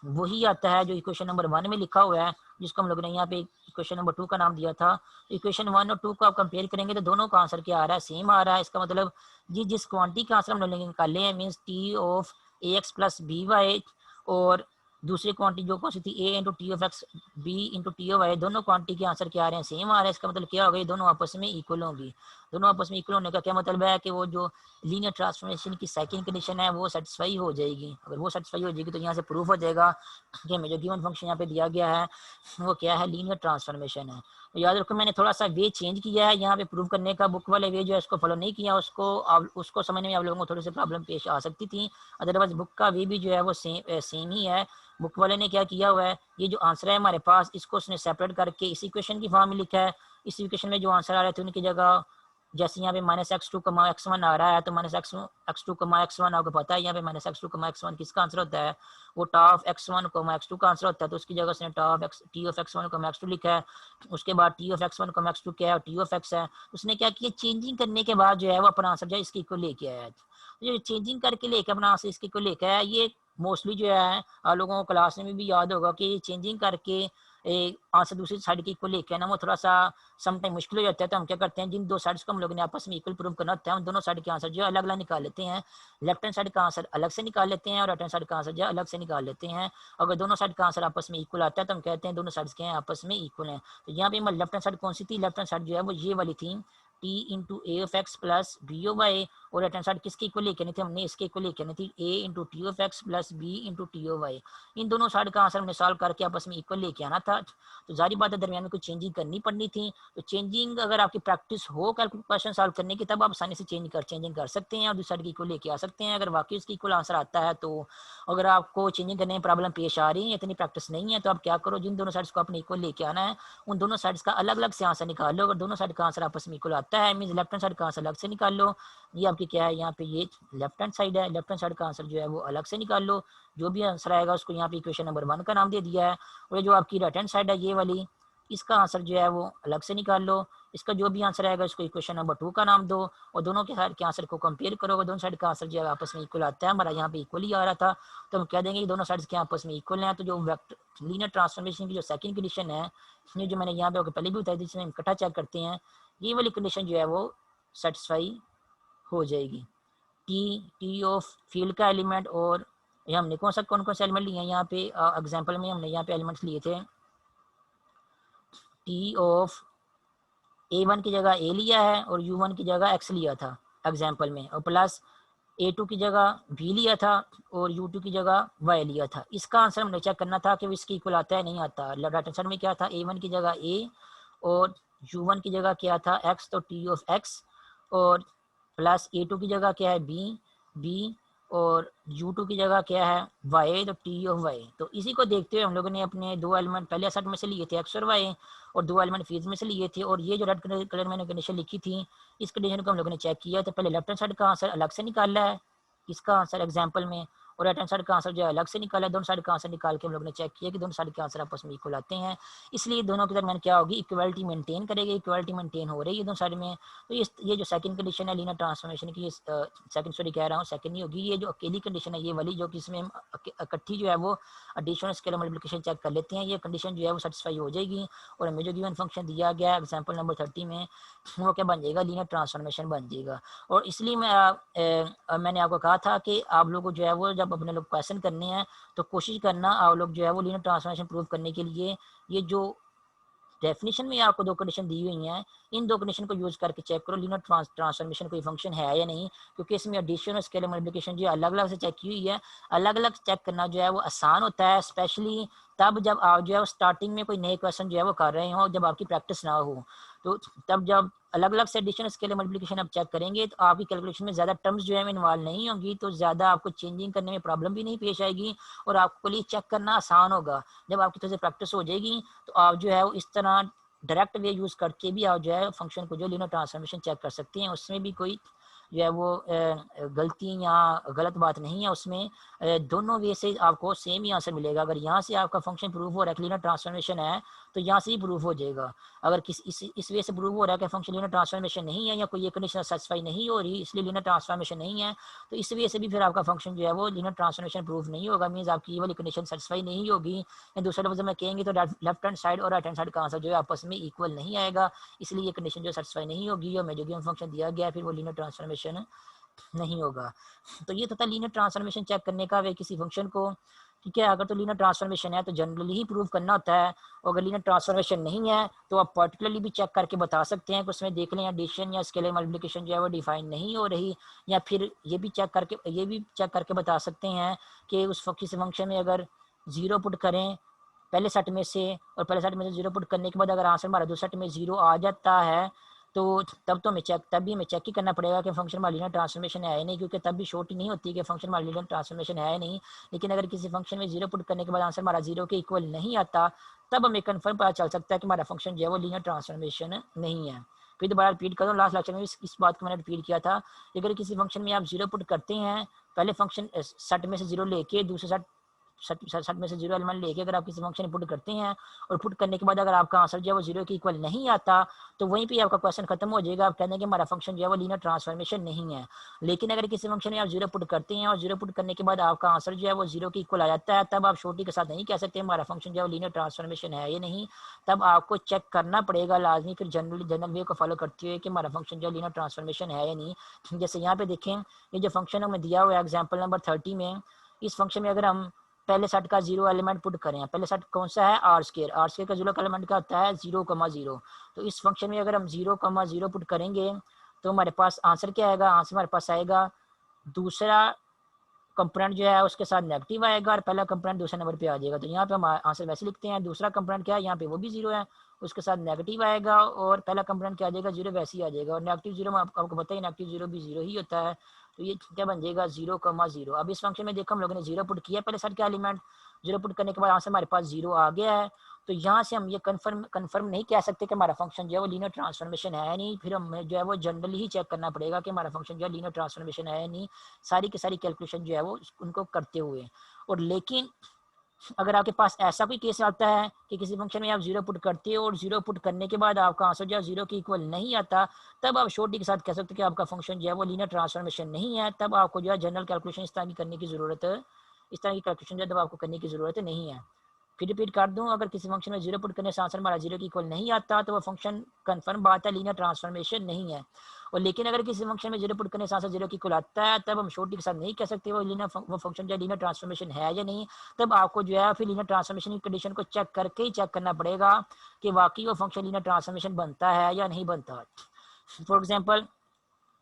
वही आता है जो इक्वेशन नंबर 1 में लिखा हुआ है, जिसको हम लोगों ने यहाँ पे इक्वेशन नंबर 2 का नाम दिया था। तो इक्वेशन 1 और 2 को आप कंपेयर करेंगे तो दोनों का आंसर क्या आ रहा है, सेम आ रहा है। इसका मतलब जिस क्वांटिटी का आंसर हम लोगों ने निकाले हैं, means T of A x plus B Y और दूसरी क्वांटिटी जो कौन सी थी A into T of X B into T of Y, दोनों क्वांटिटी के आंसर क्या आ रहे हैं, सेम आ रहे हैं। इसका मतलब क्या होगा, ये दोनों आपस में इक्वल होंगी। दोनों आपस में इक्वल होने का क्या मतलब है कि वो जो लीनियर ट्रांसफॉर्मेशन की सेकंड कंडीशन है वो सेटिस्फाई हो जाएगी। अगर वो सेटिस्फाई हो जाएगी तो यहाँ से प्रूफ हो जाएगा कि हमें जो गिवन फंक्शन यहाँ पे दिया गया है वो क्या है, लीनियर ट्रांसफॉर्मेशन है। तो याद रखो मैंने थोड़ा सा वे चेंज किया है यहाँ पे प्रूव करने का, बुक वाले वे जो है उसको फॉलो नहीं किया, उसको समझने में आप लोगों को थोड़ी सी प्रॉब्लम पेश आ सकती थी। अदरवाइज बुक का वे भी जो है वो सेम ही है। बुक वाले ने क्या किया हुआ है, ये जो आंसर है हमारे पास इसको उसने सेपरेट करके इस इक्वेशन की फॉर्म में लिखा है। इस इक्वेशन में जो आंसर आ रहे थे उनकी जगह जैसे यहाँ पे माइनस x2 कमा x1 आ रहा है, तो माइनस x2 कमा x1 आपको पता है यहाँ पे माइनस x2 कमा x1 किसका आंसर होता है, वो टा ऑफ x1 कमा x2 का आंसर होता है। तो उसकी जगह उसने टी ऑफ x1 कमा x2 लिखा है। उसके बाद टी ऑफ x1 कमा x2 क्या है, टी ऑफ x है। उसने क्या किया, चेंजिंग करने के बाद जो है वो अपना आंसर जो है इसके इक्वल लेके आया है। जो चेंजिंग करके लेके अपना आंसर इसके इक्वल लेके आया, ये मोस्टली जो है आप लोगों को क्लास में भी याद होगा कि चेंजिंग करके आंसर दूसरी साइड के इक्वल लेके आना वो थोड़ा सा सम टाइम मुश्किल हो जाता है। तो हम क्या करते हैं, जिन दो साइड्स को हम लोगों ने आपस में इक्वल प्रूव करना होता है, उन दोनों साइड के आंसर जो है अलग अलग निकाल लेते हैं। लेफ्ट हैंड साइड का आंसर अलग से निकाल लेते हैं और राइट हैंड साइड का आंसर जो है अलग से निकाल लेते हैं। अगर दोनों साइड का आंसर आपस में इक्वल आता है तो हम कहते हैं दोनों साइड्स के आपस में इक्वल हैं। तो यहाँ पे हमारी लेफ्ट हैंड साइड कौन सी थी, लेफ्ट हैंड साइड जो है वो ये वाली थी, T into A of x plus B of Y, और राइट हैंड साइड किसके इक्वल लेके आनी थी, हमने इसके इक्वल लेके आनी थी, A into T of x plus B into T of Y. इन दोनों साइड का आंसर हमने सॉल्व करके आपस में इक्वल लेके आना था। तो जारी बात है दरमियान में कुछ चेंजिंग करनी पड़नी थी। तो चेंजिंग अगर आपकी प्रैक्टिस हो कैलकुलेशन सॉल्व करने की, तब आप आसानी से चेंजिंग कर सकते हैं और दूसरी साइड की इक्वल लेके आ सकते हैं। अगर वाकई उसकी इक्वल आंसर आता है तो अगर आपको चेंजिंग करने में प्रॉब्लम पेश आ रही है, इतनी प्रैक्टिस नहीं है, तो आप क्या करो, जिन दोनों साइड्स को अपने इक्वल लेके आना है उन दोनों साइड्स का अलग अलग से आंसर निकाल लो। अगर दोनों साइड का आंसर आपस में इक्वल आता है, मीन लेफ्ट हैंड साइड का आंसर अलग से निकाल लो। ये आपकी क्या है, यहाँ पे ये लेफ्ट हैंड साइड है, लेफ्ट हैंड साइड का आंसर जो है वो अलग से निकाल लो। जो भी आंसर आएगा उसको यहाँ पे इक्वेशन नंबर 1 का नाम दे दिया है। और जो आपकी राइट हैंड साइड है ये वाली, इसका आंसर जो है वो अलग से निकाल लो। इसका जो भी आंसर आएगा उसको इक्वेशन नंबर 2 का नाम दो और दोनों के साइड के आंसर को कंपेयर करोगे, दोनों साइड का आंसर जो है आपस में इक्वल आता है। हमारा यहाँ पे इक्वल ही आ रहा था, तो हम कह देंगे कि दोनों साइड्स के आपस में इक्वल हैं। तो जो लीनियर ट्रांसफॉर्मेशन की जो सेकंड कंडीशन है, ये जो मैंने यहाँ पे पहले भी बताई थी, जिसमें हम इकट्ठा चेक करते हैं, ये वाली कंडीशन जो है वो सेटिस्फाई हो जाएगी। टी ऑफ फील्ड का एलिमेंट, और ये हमने कौन से एलिमेंट लिए हैं यहाँ पे एग्जांपल में, हमने यहाँ पे एलिमेंट्स लिए थे, टी ऑफ a1 की जगह a लिया है और u1 की जगह x लिया था एग्जांपल में, और प्लस a2 की जगह b लिया था और u2 की जगह y लिया था। इसका आंसर हमने चेक करना था कि वो इसके इक्वल आता है नहीं आता। राइट हैंड साइड में क्या था, a1 की जगह a और u1 की जगह क्या था x, तो t ऑफ x, और प्लस a2 की जगह क्या है b और u2 की जगह क्या है y, तो t ऑफ y। तो इसी को देखते हुए हम लोगों ने अपने दो एलिमेंट पहले सेट में से लिए थे x और y, और दो एलिमेंट फीस में से लिए थे। और ये जो रेड कलर मैंने कंडीशन लिखी थी, इस कंडीशन को हम लोगों ने चेक किया। तो पहले लेफ्ट हैंड साइड का आंसर अलग से निकाला है इसका आंसर एग्जाम्पल में, और राइट हैंड साइड का आंसर जो है अलग से निकाला है। दोनों साइड का आंसर निकाल के हम लोगों ने चेक किया कि दोनों साइड के आंसर आपस में इक्वल आते हैं। इसलिए दोनों के दरमियान क्या होगी, इक्वलिटी मेंटेन करेगी। इक्वलिटी मेंटेन हो रही है दोनों साइड में। तो ये जो सेकंड कंडीशन है लीनियर ट्रांसफॉर्मेशन की, सेकंड सॉरी कह रहा हूँ सेकंड नहीं होगी, ये जो अकेली कंडीशन है ये वाली, जो कि इसमें हम इकट्ठी जो है वो एडिशन स्केलर मल्टीप्लिकेशन चेक कर लेते हैं, ये कंडीशन जो है वो सेटिस्फाई हो जाएगी। और हमें जो गिवन फंक्शन दिया गया एग्जाम्पल नंबर 30 में, वो क्या बन जाएगा, लीनियर ट्रांसफॉर्मेशन बन जाएगा। और इसलिए मैंने आपको कहा था कि आप लोग को जो है वो जब अपने लोग क्वेश्चन करने हैं तो कोशिश करना आप लोग जो है वो लीनियर ट्रांसफॉर्मेशन प्रूव करने के लिए ये जो डेफिनेशन में आपको दो कंडीशन दी हुई हैं, इन दो कंडीशन को यूज करके चेक करो लीनियर ट्रांसफॉर्मेशन कोई फंक्शन है या नहीं। क्योंकि इसमें एडिशन और स्केलर मल्टीप्लिकेशन जो अलग अलग से चेक की हुई है, अलग अलग चेक करना जो है वो आसान होता है, स्पेशली तब जब आप जो है वो स्टार्टिंग में कोई नए क्वेश्चन जो है वो कर रहे हो, जब आपकी प्रैक्टिस ना हो। तो तब जब अलग अलग से एडिशन स्केलर मल्टीप्लिकेशन आप चेक करेंगे तो आपकी कैलकुलेशन में ज़्यादा टर्म्स जो है इन्वॉल्व नहीं होंगी, तो ज़्यादा आपको चेंजिंग करने में प्रॉब्लम भी नहीं पेश आएगी, और आपको लिए चेक करना आसान होगा। जब आपकी तरह से प्रैक्टिस हो जाएगी तो आप जो है वो इस तरह डायरेक्ट वे यूज़ करके भी आप जो है फंक्शन को जो लीनियर ट्रांसफॉर्मेशन चेक कर सकते हैं। उसमें भी कोई जो है वो गलती या गलत बात नहीं है। उसमें दोनों वे से आपको सेम ही आंसर मिलेगा। अगर यहाँ से आपका फंक्शन प्रूव हो रहा है कि लीनियर ट्रांसफॉर्मेशन है तो यहाँ से ही प्रूव हो जाएगा। अगर इस वे से प्रूव हो रहा है कि फंक्शन लीनियर ट्रांसफॉर्मेशन नहीं है, या कोई ये कंडीशन सेटिस्फाई नहीं हो रही इसलिए लीनियर ट्रांसफॉर्मेशन नहीं है, तो इस वे से भी फिर आपका फंक्शन जो है वो लीनियर ट्रांसफॉर्मेशन प्रूव नहीं होगा। मीन्स आपकी ये वाली कंडीशन सेटिस्फाई नहीं होगी, या दूसरे लफ्ज़ में कहेंगे तो लेफ्ट हैंड साइड और राइट हैंड साइड का आंसर जो है आपस में इक्वल नहीं आएगा। इसलिए ये कंडीशन जो सेटिस्फाई नहीं होगी, और जो गिवन फंक्शन दिया गया है फिर वो लीनियर ट्रांसफॉर्मेशन नहीं होगा। तो ये था लीनियर ट्रांसफॉर्मेशन चेक करने का वे किसी फंक्शन को। ठीक है, अगर तो लीनियर ट्रांसफॉर्मेशन है तो जनरली ही प्रूव करना होता है, और अगर लीनियर ट्रांसफॉर्मेशन नहीं है तो आप पर्टिकुलरली भी चेक करके बता सकते हैं कि उसमें देख लें एडिशन या स्केलर मल्टीप्लिकेशन जो है वो डिफाइन नहीं हो रही, या फिर ये भी चेक करके बता सकते हैं कि उस किसी फंक्शन में अगर जीरो पुट करें पहले सेट में से, और पहले सेट में से जीरो पुट करने के बाद अगर आंसर हमारा दूसरे सेट में जीरो आ जाता है तो तब भी हमें चेक ही करना पड़ेगा कि फंक्शन हमारा लीनियर ट्रांसफॉर्मेशन है या नहीं, क्योंकि तब भी शोर्ट नहीं होती कि फंक्शन हमारा लीनियर ट्रांसफॉर्मेशन है या नहीं। लेकिन अगर किसी फंक्शन में जीरो पुट करने के बाद आंसर हमारा जीरो के इक्वल नहीं आता, तब हमें कन्फर्म पता चल सकता है कि हमारा फंक्शन जो है वो लीनियर ट्रांसफॉर्मेशन नहीं है। फिर दोबारा रिपीट करूँ, लास्ट लेक्चर में इस बात को मैंने रिपीट किया था, अगर किसी फंक्शन में आप जीरो पुट करते हैं, पहले फंक्शन सेट में से जीरो लेके दूसरे सेट में से जीरो एलिमेंट लेके अगर आप किसी फंक्शन पुट करते हैं, और पुट करने के बाद अगर आपका आंसर जो है वो जीरो के इक्वल नहीं आता, तो वहीं पे आपका क्वेश्चन खत्म हो जाएगा। आप कहने कि हमारा फंक्शन जो है वो लीनियर ट्रांसफॉर्मेशन नहीं है। लेकिन अगर किसी फंक्शन में आप जीरो पुट करते हैं और जीरो पुट करने के बाद आपका आंसर जो है वो जीरो के इक्वल आ जाता है, तब आप छोटी के साथ नहीं कह सकते हमारा फंक्शन जो है वो लीनियर ट्रांसफॉर्मेशन है या नहीं। तब आपको चेक करना पड़ेगा लाजमी, फिर जनरल वे को फॉलो करते हुए कि हमारा फंक्शन जो है लीनियर ट्रांसफॉर्मेशन है या नहीं। जैसे यहाँ पे देखें, ये जो फंक्शन हमें दिया हुआ है एग्जाम्पल नंबर 30 में, इस फंक्शन में अगर हम पहले सेट का जीरो एलिमेंट पुट करें, पहले सेट कौन सा है, आर स्केयर का जीरो एलिमेंट का होता है 0,0। तो इस फंक्शन में अगर हम 0,0 पुट करेंगे तो हमारे पास आंसर क्या आएगा, आंसर हमारे पास आएगा दूसरा कंपोनेंट जो है उसके साथ नेगेटिव आएगा, और पहला कंपोनेंट दूसरे नंबर पे आ जाएगा। तो यहाँ पे हम आंसर वैसे लिखते हैं, दूसरा कंपोनेंट क्या है, यहाँ पे वो भी जीरो है, उसके साथ नेगेटिव आएगा, और पहला कंपोनेंट क्या आ जाएगा, जीरो वैसे ही आ जाएगा। और नेगेटिव जीरो में आपको पता है नेगेटिव जीरो भी जीरो ही होता है। तो ये क्या बन जाएगा 0,0। अब इस फंक्शन में देखो हम लोगों ने जीरो पुट किया पहले सेट का एलिमेंट, जीरो पुट करने के बाद आंसर हमारे पास जीरो आ गया है। तो यहाँ से हम ये कन्फर्म नहीं कह सकते कि हमारा फंक्शन जो है वो लीनियर ट्रांसफॉर्मेशन है नहीं, फिर हमें जो है वो जनरली ही चेक करना पड़ेगा कि हमारा फंक्शन जो है लीनियर ट्रांसफॉर्मेशन है नहीं, सारी की सारी कैलकुलेशन जो है वो उनको करते हुए। और लेकिन अगर आपके पास ऐसा कोई केस आता है कि किसी फंक्शन में आप जीरो पुट करते हो और जीरो पुट करने के बाद आपका आंसर जो है जीरो के इक्वल नहीं आता, तब आप शॉर्टी के साथ कह सकते हैं कि आपका फंक्शन जो है वो लीनियर ट्रांसफॉर्मेशन नहीं है। तब आपको जो है जनरल कैलकुलेशन इस तरह की करने की जरूरत है, इस तरह की कैलकुलेशन जो है तब आपको करने की जरूरत नहीं है। फिर रिपीट कर दूं, अगर किसी फंक्शन में जीरो पुट करने से आंसर हमारा जीरो के इक्वल नहीं आता तो वो फंक्शन कन्फर्म बात है लीनियर ट्रांसफॉर्मेशन नहीं है। और लेकिन अगर किसी फंक्शन में जीरो पुट करने से आंसर जीरो के इक्वल आता है, तब हम शॉर्टी के साथ नहीं कह सकते वो फंक्शन जो है लीनियर ट्रांसफॉर्मेशन है या नहीं। तब आपको जो है फिर लीनियर ट्रांसफॉर्मेशन की कंडीशन को चेक करके ही चेक करना पड़ेगा कि वाकई वो फंक्शन लीनियर ट्रांसफॉर्मेशन बनता है या नहीं बनता। फॉर एग्जाम्पल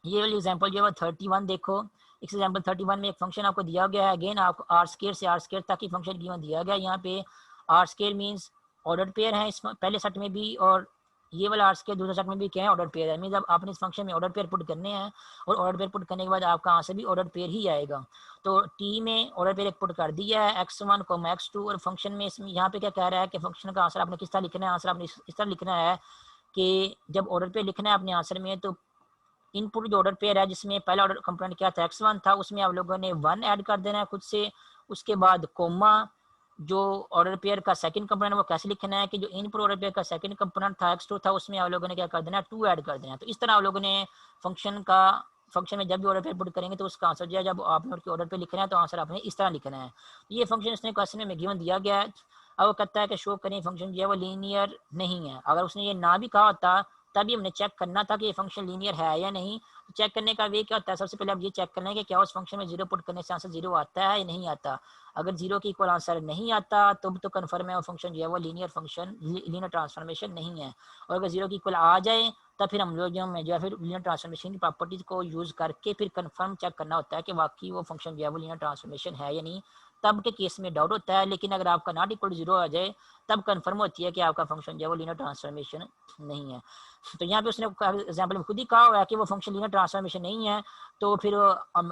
ये वाली एग्जाम्पल जो है 31 देखो, एग्जाम्पल 31 में एक फंक्शन आपको दिया गया है, अगेन आपको आर स्केयर तक ही फंक्शन गिवन दिया गया है। यहाँ पे R square means order pair है इस पहले सेट में भी और ये वाला आर स्क्वायर दूसरे सेट में भी क्या है, ऑर्डर पेयर है। मीन जब आपने इस फंक्शन में ऑर्डर पेयर पुट करने हैं और ऑर्डर पेयर पुट करने के बाद आपका आंसर भी ऑर्डर पेयर ही आएगा। तो टी में ऑर्डर पेयर एक पुट कर दिया है x1, x2, और फंक्शन में इसमें यहाँ पे क्या कह रहा है कि फंक्शन का आंसर आपने किस तरह लिखना है। आंसर आपने इस तरह लिखना है कि जब ऑर्डर पेयर लिखना है अपने आंसर में, तो इनपुट जो ऑर्डर पेयर है जिसमें पहला ऑर्डर कंपोनेंट क्या था, x1 था, उसमें आप लोगों ने 1 ऐड कर देना है खुद से। उसके बाद कोमा जो ऑर्डर पेयर का सेकंड कंपोनेंट वो कैसे लिखना है कि जो इनपुट ऑर्डर पेयर का सेकंड कंपोनेंट था x2 था, उसमें आप लोगों ने क्या कर देना है, 2 ऐड कर देना है। तो इस तरह आप लोगों ने फंक्शन में जब भी ऑर्डर पेयर पुट करेंगे तो उसका आंसर जो है, जब आपने ऑर्डर पेयर लिखना है तो आंसर आपने इस तरह लिखना है। ये फंक्शन इसने क्वेश्चन में गिवन दिया गया है। अब वो कहता है कि शो करें फंक्शन जो है वो लीनियर नहीं है। अगर उसने ये ना भी कहा होता तभी हमने चेक करना था कि ये फंक्शन लीनियर है या नहीं। तो चेक करने का वे क्या होता है, सबसे पहले आप ये चेक करना है कि क्या उस फंक्शन में जीरो पुट करने से आंसर जीरो आता है या नहीं आता। अगर जीरो के इक्वल आंसर नहीं आता तो कन्फर्म है वो फंक्शन जो है वो लीनियर फंक्शन, लीनियर ट्रांसफॉर्मेशन नहीं है। और अगर जीरो के इक्वल आ जाए तब फिर हम लोग जो है फिर लीनियर ट्रांसफॉर्मेशन की प्रॉपर्टीज को यूज करके फिर कंफर्म चेक करना होता है कि वाकई वो फंक्शन जो है वो लीनियर ट्रांसफॉर्मेशन है या नहीं। तब के केस में डाउट होता है, लेकिन अगर आपका नॉट इक्वल जीरो आ जाए तब कंफर्म होती है कि आपका फंक्शन जो है वो लीनियर ट्रांसफॉर्मेशन नहीं है। तो यहाँ पे उसने एग्जाम्पल में खुद ही कहा हुआ है कि वो फंक्शन लीनियर ट्रांसफॉर्मेशन नहीं है। तो फिर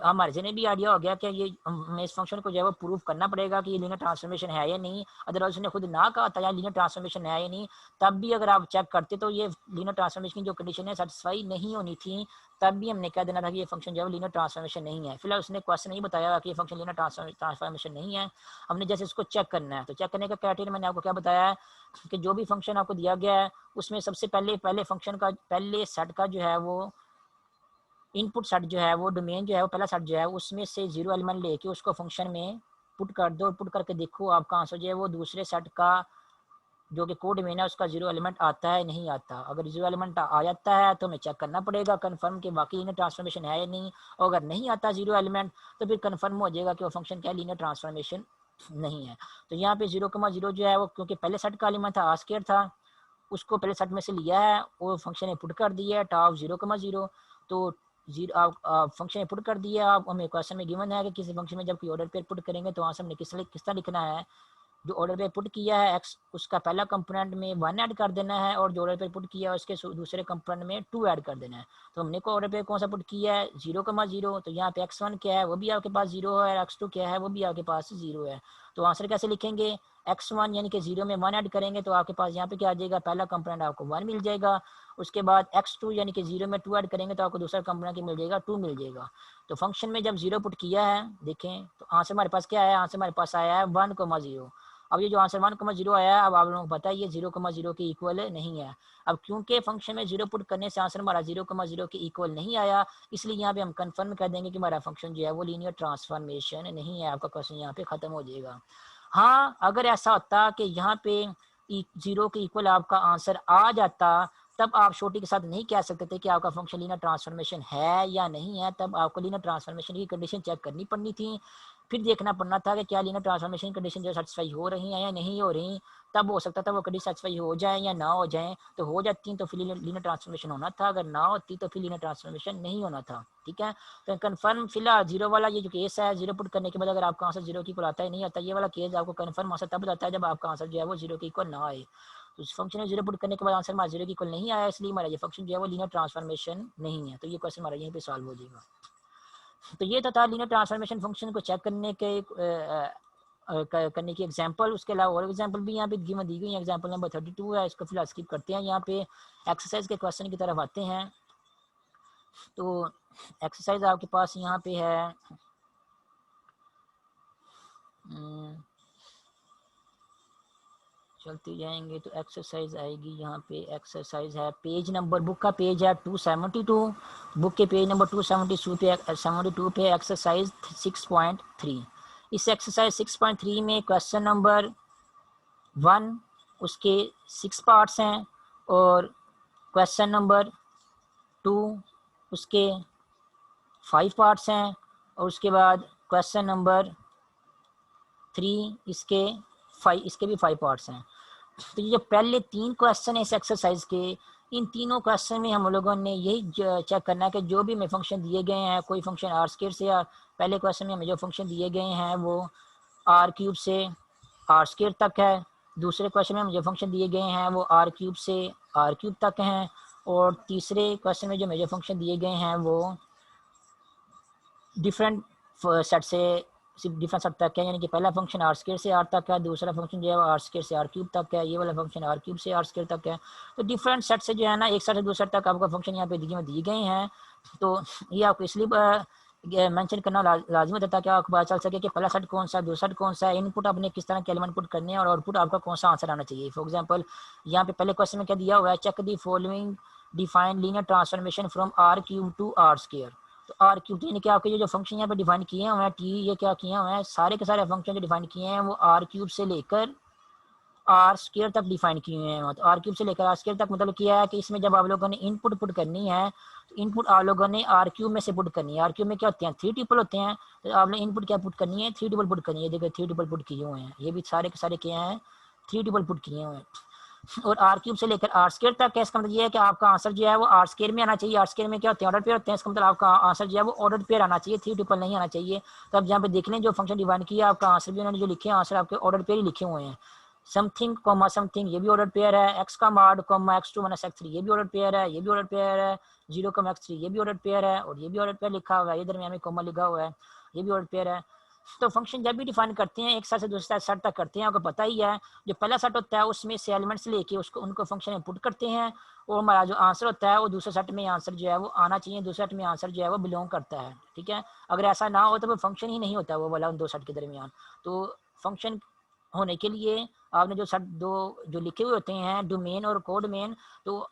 हमारे से भी आइडिया हो गया कि ये हमें इस फंक्शन को जो है वो प्रूव करना पड़ेगा कि ये लीनियर ट्रांसफॉर्मेशन है या नहीं। अदरवाइज उसने खुद ना कहा था या लीनियर ट्रांसफॉर्मेशन है या नहीं, तब भी अगर आप चेक करते तो ये लीनियर ट्रांसफॉर्मेशन की जो कंडीशन है सेटिस्फाई नहीं होनी थी। तब भी हमने कह देना था कि ये फंक्शन जो है लीनियर ट्रांसफॉर्मेशन नहीं है। फिलहाल उसने क्वेश्चन नहीं बताया कि ये फंक्शन लीनियर ट्रांसफॉर्मेशन नहीं है। हमने जैसे इसको चेक करना है, तो चेक करने का क्राइटेरिया मैंने आपको क्या बताया है कि जो भी फंक्शन आपको दिया गया है उसमें सबसे पहले फंक्शन का पहले सेट का जो है वो इनपुट सेट जो है वो डोमेन जो है वो पहला सेट जो है उसमें से जीरो एलिमेंट लेके उसको फंक्शन में पुट कर दो। पुट करके देखो आपका आंसर जो है वो दूसरे सेट का जो कि कोड में है उसका जीरो एलिमेंट आता है नहीं आता। अगर जीरो एलिमेंट आ जाता है तो हमें चेक करना पड़ेगा कंफर्म कि बाकी लीनियर ट्रांसफॉर्मेशन है या नहीं। और अगर नहीं आता जीरो एलिमेंट तो फिर कंफर्म हो जाएगा कि वो फंक्शन क्या लीनियर ट्रांसफॉर्मेशन नहीं है। तो यहाँ पे 0,0 जो है वो क्योंकि पहले सेट का एलिमेंट था आर स्क्वायर था, उसको पहले सेट में से लिया है वो फंक्शन में पुट कर दिया है टॉप 0,0। तो आप फंक्शन में पुट कर दिया। आप हमें क्वेश्चन में गिवन है कि किसी फंक्शन में जब कोई ऑर्डर पेयर पुट करेंगे तो आंसर हमने किस तरह लिखना है। जो ऑर्डर पे पुट किया है एक्स उसका पहला कंपोनेंट में 1 ऐड कर देना है, और जो ऑर्डर पे पुट किया है उसके दूसरे कंपोनेंट में 2 ऐड कर देना है। तो हमने को ऑर्डर पे कौन सा पुट किया है 0,0। तो यहाँ पे x1 क्या है वो भी आपके पास 0 है, x2 क्या है वो भी आपके पास 0 है। तो आंसर कैसे लिखेंगे, x1 यानी कि 0 में 1 ऐड करेंगे तो आपके पास यहाँ पे क्या आ जाएगा, पहला कंपोनेंट आपको 1 मिल जाएगा। उसके बाद x2 यानी कि 0 में 2 ऐड करेंगे तो आपको दूसरा कंपोनेंट मिल जाएगा 2 मिल जाएगा। तो फंक्शन में जब 0 पुट किया है देखें तो आंसर हमारे पास क्या है, आंसर हमारे पास आया है 1,0। अब ये जो आंसर 1,0 आया है अब आप लोगों को पता है ये 0,0 के इक्वल नहीं है। अब क्योंकि फंक्शन में 0 पुट करने से आंसर हमारा 0,0 के इक्वल नहीं आया, इसलिए यहाँ पे हम कंफर्म कर देंगे कि हमारा फंक्शन जो है वो लीनियर ट्रांसफॉर्मेशन नहीं है। आपका क्वेश्चन यहाँ पे खत्म हो जाएगा। हाँ अगर ऐसा होता कि यहाँ पे 0 के इक्वल आपका आंसर आ जाता तब आप छोटी के साथ नहीं कह सकते थे कि आपका फंक्शन लीनियर ट्रांसफॉर्मेशन है या नहीं है। तब आपको लीनियर ट्रांसफॉर्मेशन की कंडीशन चेक करनी पड़नी थी, फिर देखना पड़ना था कि क्या लीनियर ट्रांसफॉर्मेशन कंडीशन जो सेटिस्फाई हो रही है या नहीं हो रही। तब हो सकता था वो कंडीशन सेटिस्फाई हो जाए या ना हो जाए। तो हो जाती तो फिर लीनियर ट्रांसफॉर्मेशन होना था, अगर ना होती तो फिर लीनियर ट्रांसफॉर्मेशन नहीं होना था। ठीक है, तो कंफर्म फिलहाल 0 वाला ये जो केस है 0 पुट करने के बाद अगर आपका आंसर 0 के इक्वल आता है नहीं आता, ये वाला केस आपको कंफर्म आंसर तब आता है जब आपका आंसर जो है वो 0 के इक्वल ना आए। तो इस फंक्शन में 0 पुट करने के बाद आंसर हमारा 0 के इक्वल नहीं आया, इसलिए हमारा ये फंक्शन जो है वो लीनियर ट्रांसफॉर्मेशन नहीं है। तो ये क्वेश्चन हमारा यहीं पे सॉल्व हो जाएगा। तो ये तो था लीनियर ट्रांसफॉर्मेशन फंक्शन को चेक करने के करने की एग्जांपल। उसके अलावा और एग्जांपल भी यहाँ पे गिवन दी गई है। एग्जांपल नंबर 32 है, इसको फिलहाल स्किप करते हैं। यहाँ पे एक्सरसाइज के क्वेश्चन की तरफ आते हैं। तो एक्सरसाइज आपके पास यहाँ पे है चलते जाएंगे तो एक्सरसाइज आएगी यहाँ पे। एक्सरसाइज है पेज नंबर, बुक का पेज है 272, बुक के पेज नंबर 272 पे एक्सरसाइज 6.3। इस एक्सरसाइज 6.3 में क्वेश्चन नंबर 1 उसके 6 पार्ट्स हैं और क्वेश्चन नंबर 2 उसके 5 पार्ट्स हैं और उसके बाद क्वेश्चन नंबर 3 इसके भी 5 पार्ट्स हैं। तो ये जो पहले 3 क्वेश्चन है इस एक्सरसाइज के, इन तीनों क्वेश्चन में हम लोगों ने यही चेक करना है कि जो भी हमें फंक्शन दिए गए हैं, कोई फंक्शन आर स्क्वायर से, या पहले क्वेश्चन में हमें जो फंक्शन दिए गए हैं वो आर क्यूब से आर स्क्वायर तक है, दूसरे क्वेश्चन में मुझे फंक्शन दिए गए हैं वो आर क्यूब से आर क्यूब तक हैं, और तीसरे क्वेश्चन में जो मुझे फंक्शन दिए गए हैं वो डिफरेंट सेट से डिफरेंट सेट तक है, यानी कि पहला फंक्शन आर स्क्वायर से आर तक है, दूसरा फंक्शन जो है आर स्क्वायर से आर क्यूब तक है, ये वाला फंक्शन आर क्यूब से आर स्क्वायर तक है। तो डिफरेंट सेट से जो है ना एक सेट से दूसरे सेट तक आपका फंक्शन यहाँ पे दिए गए हैं। तो ये आपको इसलिए मेंशन करना लाजमी होता है ताकि आपको पता चल सके कि पहला सेट कौन सा है, दूसरा सेट कौन सा है, इनपुट आपने किस तरह के एलिमेंट पुट करने हैं और आउटपुट आपका कौन सा आंसर आना चाहिए। फॉर एग्जांपल यहाँ पे पहले क्वेश्चन में क्या दिया हुआ है, check the following define linear transformation from R cube to R square. तो आर क्यूब यानी कि आपके जो फंक्शन यहाँ पे डिफाइन किए हुए हैं टी, ये क्या किए हुए हैं, सारे के सारे फंक्शन जो डिफाइन किए हैं वो आर क्यूब से लेकर आर स्क्वायर तक डिफाइन किए हुए हैं। तो आर क्यूब से लेकर आर स्क्वायर तक मतलब क्या है कि इसमें जब आप लोगों ने इनपुट पुट करनी है तो इनपुट आप लोगों ने आर क्यूब में से पुट करनी है। आर क्यूब में क्या होते हैं, 3 ट्रिपल होते हैं, तो आपने इनपुट क्या पुट करनी है, 3 ट्रिपल पुट करनी है। देखिए 3 ट्रिपल पुट किए हुए हैं, ये भी सारे के सारे क्या हैं, 3 ट्रिपल पुट किए हुए हैं। और आर क्यूब से लेकर आर स्क्वायर तक है, इसका मतलब ये है कि आपका आंसर जो है वो आर स्क्वायर में आना चाहिए। आर स्क्वायर में क्या होते हैं, ऑर्डर पेयर होते हैं, इसका मतलब आपका आंसर जो है वो ऑर्डर पेयर आना चाहिए, 3 ट्रिपल नहीं आना चाहिए। तो अब यहाँ पे देख लें जो फंक्शन डिफाइन किया आपका आंसर भी उन्होंने जो लिखे हैं आंसर आपके ऑर्डर पेयर ही लिखे हुए हैं। समथिंग कॉमा समथिंग ये भी ऑर्डर पेयर है, एक्स का mod comma x two minus x three ये भी ऑर्डर पेयर है, ये भी ऑर्डर पेयर है, 0 कॉमा एक्स थ्री ये भी ऑर्डर पेयर है, और ये भी ऑर्डर पेयर लिखा हुआ है, ये दरमियान में कॉमा लिखा हुआ है, ये भी ऑर्डर पेयर है। तो फंक्शन जब भी डिफाइन करते हैं एक सेट से दूसरे सेट तक करते हैं, आपको पता ही है जो पहला सेट होता है उसमें से एलिमेंट्स लेके उसको उनको फंक्शन में पुट करते हैं, और हमारा जो आंसर होता है वो दूसरे सेट में आंसर जो है वो आना चाहिए, दूसरे सेट में आंसर जो है वो बिलोंग करता है। ठीक है, अगर ऐसा ना हो तो वो फंक्शन ही नहीं होता वो वाला उन दो सेट के दरमियान। तो फंक्शन होने के लिए आपने जो सेट दो जो लिखे हुए होते हैं डोमेन और कोडोमेन, तो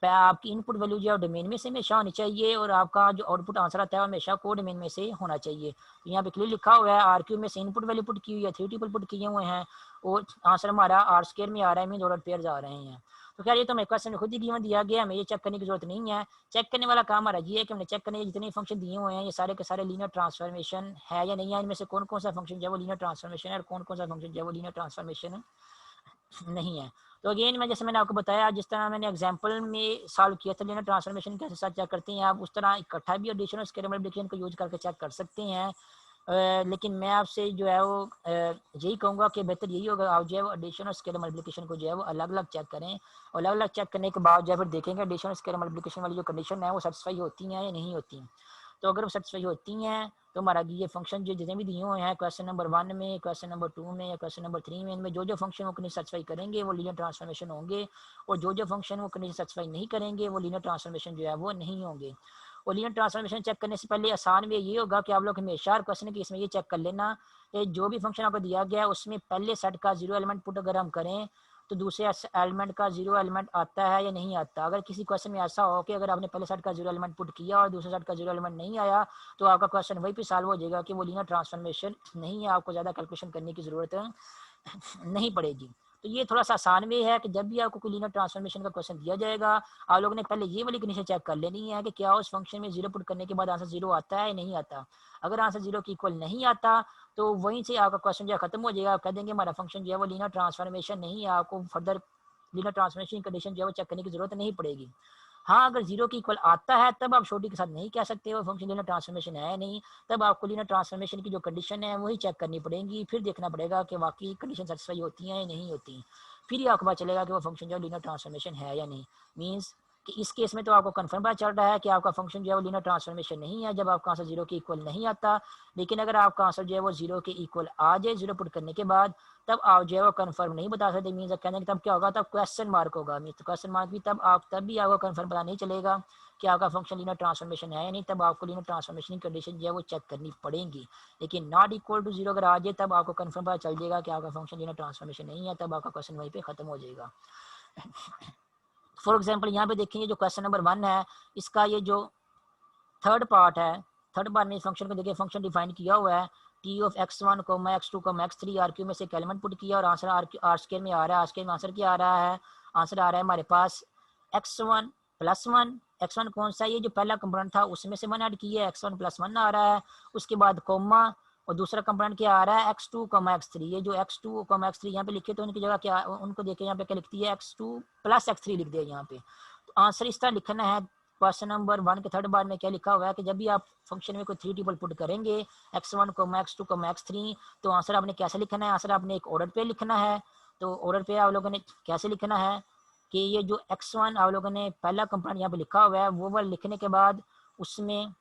आपकी इनपुट वैल्यू जो है डोमेन में से हमेशा होनी चाहिए और आपका जो आउटपुट आंसर आता है हमेशा कोडोमेन में से होना चाहिए। तो यहाँ पे क्लियर लिखा हुआ है आर क्यूब में से इनपुट वैल्यू पुट की हुई है, 3 ट्रिपल पुट किए हुए हैं, और आंसर हमारा आर स्क्वायर में आ रहा है, मीन ऑर्डर पेयर आ रहे हैं। तो खैर ये तो हमें क्वेश्चन में खुद ही गिवन दिया गया, हमें ये चेक करने की जरूरत नहीं है। चेक करने वाला काम हमारा ये है कि हमने चेक करने के जितने फंक्शन दिए हुए हैं ये सारे के सारे लीनियर ट्रांसफॉर्मेशन है या नहीं है, इनमें से कौन कौन सा फंक्शन जो है वो लीनियर ट्रांसफॉर्मेशन है और कौन कौन सा फंक्शन जो है वो लीनियर ट्रांसफॉर्मेशन नहीं है। तो अगेन मैं जैसे मैंने आपको बताया जिस तरह मैंने एग्जांपल में सॉल्व किया था लीनियर ट्रांसफॉर्मेशन कैसे साथ चेक करते हैं, आप उस तरह इकट्ठा भी एडिशन और स्केलर मल्टीप्लिकेशन को यूज करके चेक कर सकते हैं। लेकिन मैं आपसे जो है वो यही कहूँगा कि बेहतर यही होगा आप जो है वो एडिशन और स्केलर मल्टीप्लिकेशन को जो है वो अलग अलग चेक करें, और अलग अलग चेक करने के बाद जो है फिर देखेंगे एडिशन और स्केलर मल्टीप्लिकेशन वाली जो कंडीशन है वो सेटिस्फाई होती हैं या नहीं होती हैं। तो अगर वो सेटिस्फाई होती हैं तो हमारा ये फंक्शन जो जितने भी दिए हुए हैं क्वेश्चन नंबर 1 में, क्वेश्चन नंबर 2 में या क्वेश्चन नंबर 3 में, इनमें जो जो फंक्शन वो कंडीशन सेटिस्फाई करेंगे वो लीनियर ट्रांसफॉर्मेशन होंगे, और जो जो फंक्शन वो कंडीशन सेटिस्फाई नहीं करेंगे वो लीनियर ट्रांसफॉर्मेशन जो है वो नहीं होंगे। और लीनियर ट्रांसफॉर्मेशन चेक करने से पहले आसान वे ये होगा कि आप लोग हमेशा क्वेश्चन की इसमें ये चेक कर लेना कि जो भी फंक्शन आपको दिया गया है उसमें पहले सेट का 0 एलिमेंट पुट अगर हम करें तो दूसरे एलिमेंट का 0 एलिमेंट आता है या नहीं आता। अगर किसी क्वेश्चन में ऐसा हो कि अगर आपने पहले सेट का 0 एलिमेंट पुट किया और दूसरे सेट का 0 एलिमेंट नहीं आया तो आपका क्वेश्चन वही पे सॉल्व हो जाएगा कि वो लीनियर ट्रांसफॉर्मेशन नहीं है, आपको ज़्यादा कैलकुलेशन करने की ज़रूरत नहीं पड़ेगी। तो ये थोड़ा सा आसान वे है कि जब भी आपको कोई लीनियर ट्रांसफॉर्मेशन का क्वेश्चन दिया जाएगा आप लोगों ने पहले ये वाली कंडीशन चेक कर लेनी है कि क्या उस फंक्शन में 0 पुट करने के बाद आंसर 0 आता है या नहीं आता। अगर आंसर 0 के इक्वल नहीं आता तो वहीं से आपका क्वेश्चन जो है खत्म हो जाएगा, आप कह देंगे हमारा फंक्शन जो है वो लीनियर ट्रांसफॉर्मेशन नहीं है, आपको फर्दर लीनियर ट्रांसफॉर्मेशन कंडीशन जो है वो चेक करने की जरूरत नहीं पड़ेगी। हाँ, अगर 0 के इक्वल आता है तब आप छोटी के साथ नहीं कह सकते वो फंक्शन लीनियर ट्रांसफॉर्मेशन है नहीं, तब आपको लीनियर ट्रांसफॉर्मेशन की जो कंडीशन है वही चेक करनी पड़ेगी, फिर देखना पड़ेगा कि वाकई कंडीशन सेटिस्फाई होती है या नहीं होती, फिर ही आपको पता चलेगा कि वो फंक्शन जो है लीनियर ट्रांसफॉर्मेशन है या नहीं। मीन्स कि इस केस में तो आपको कन्फर्म पता चल रहा है कि आपका फंक्शन जो है वो लीनियर ट्रांसफॉर्मेशन नहीं है जब आपका आंसर 0 के इक्वल नहीं आता। लेकिन अगर आपका आंसर जो है वो 0 के इक्वल आ जाए 0 पुट करने के बाद, तब आप जो है वो कन्फर्म नहीं बता सकते। मीन्स कहने कि तब क्या होगा, तब क्वेश्चन मार्क होगा। मीन्स तो क्वेश्चन मार्क भी तब भी आपको कन्फर्म पता नहीं चलेगा कि आपका फंक्शन लीनियर ट्रांसफॉर्मेशन है या नहीं, तब आपको लीनियर ट्रांसफॉर्मेशन की कंडीशन जो है वो चेक करनी पड़ेगी। लेकिन नॉट इक्वल टू 0 अगर आ जाए तब आपको कन्फर्म पता चल जाएगा कि आपका फंक्शन लीनियर ट्रांसफॉर्मेशन नहीं है, तब आपका क्वेश्चन वहीं पे खत्म हो जाएगा। फॉर एग्जाम्पल यहाँ पे देखेंगे जो क्वेश्चन नंबर 1 है इसका ये जो थर्ड पार्ट है, थर्ड पार्ट में इस फंक्शन को देखिए फंक्शन डिफाइन किया हुआ है T of x1 x2 x3 are Q में से एक एलिमेंट पुट किया और आंसर आर स्क्वायर में आ रहा है। आर स्क्वायर में आंसर क्या आ रहा है, आंसर आ रहा है हमारे पास x1 प्लस 1। x1 कौन सा, ये जो पहला कंपोनेंट था उसमें से 1 ऐड किया है, x1 प्लस 1 आ रहा है। उसके बाद कोमा और दूसरा कंपोनेंट क्या आ रहा है x2 x3। ये जो x2 x3 यहाँ पे लिखे तो उनकी जगह क्या, उनको देखे यहाँ पे क्या लिखती है x2 प्लस x3 लिख दिया यहाँ पे। तो आंसर इस तरह लिखना है। क्वेश्चन नंबर 1 के थर्ड बार में क्या लिखा हुआ है कि जब भी आप फंक्शन में कोई 3 ट्रिपल पुट करेंगे x1 x2 x3 तो आंसर आपने कैसे लिखना है, आंसर आपने एक ऑर्डर पे लिखना है। तो ऑर्डर पे आप लोगों ने कैसे लिखना है कि ये जो x1 आप लोगों ने पहला कंपोनेंट यहाँ पे लिखा हुआ है वो वाला लिखने के बाद उसमें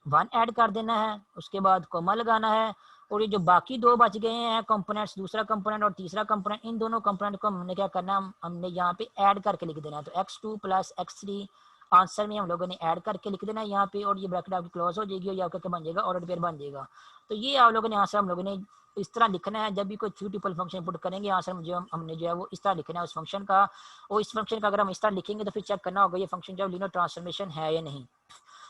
1 ऐड कर देना है, उसके बाद कोमा लगाना है, और ये जो बाकी दो बच गए हैं कंपोनेंट्स, दूसरा कंपोनेंट और तीसरा कंपोनेंट, इन दोनों कंपोनेंट को हमने क्या करना है, हमने यहाँ पे ऐड करके लिख देना है। तो x2 प्लस x3 आंसर में हम लोगों ने ऐड करके लिख देना है यहाँ पे, और ये ब्रैकेट आपकी क्लोज हो जाएगी और ये आपका क्या बन जाएगा, ऑर्डर पेयर बन जाएगा। तो ये आप लोगों ने यहाँ से हम लोगों ने इस तरह लिखना है। जब भी कोई थ्री ट्रिपल फंक्शन पुट करेंगे आंसर मुझे हमने जो है वो इस तरह लिखना है उस फंक्शन का, और इस फंक्शन का अगर हम इस तरह लिखेंगे तो फिर चेक करना होगा ये फंक्शन जो है लीनियर ट्रांसफॉर्मेशन है या नहीं।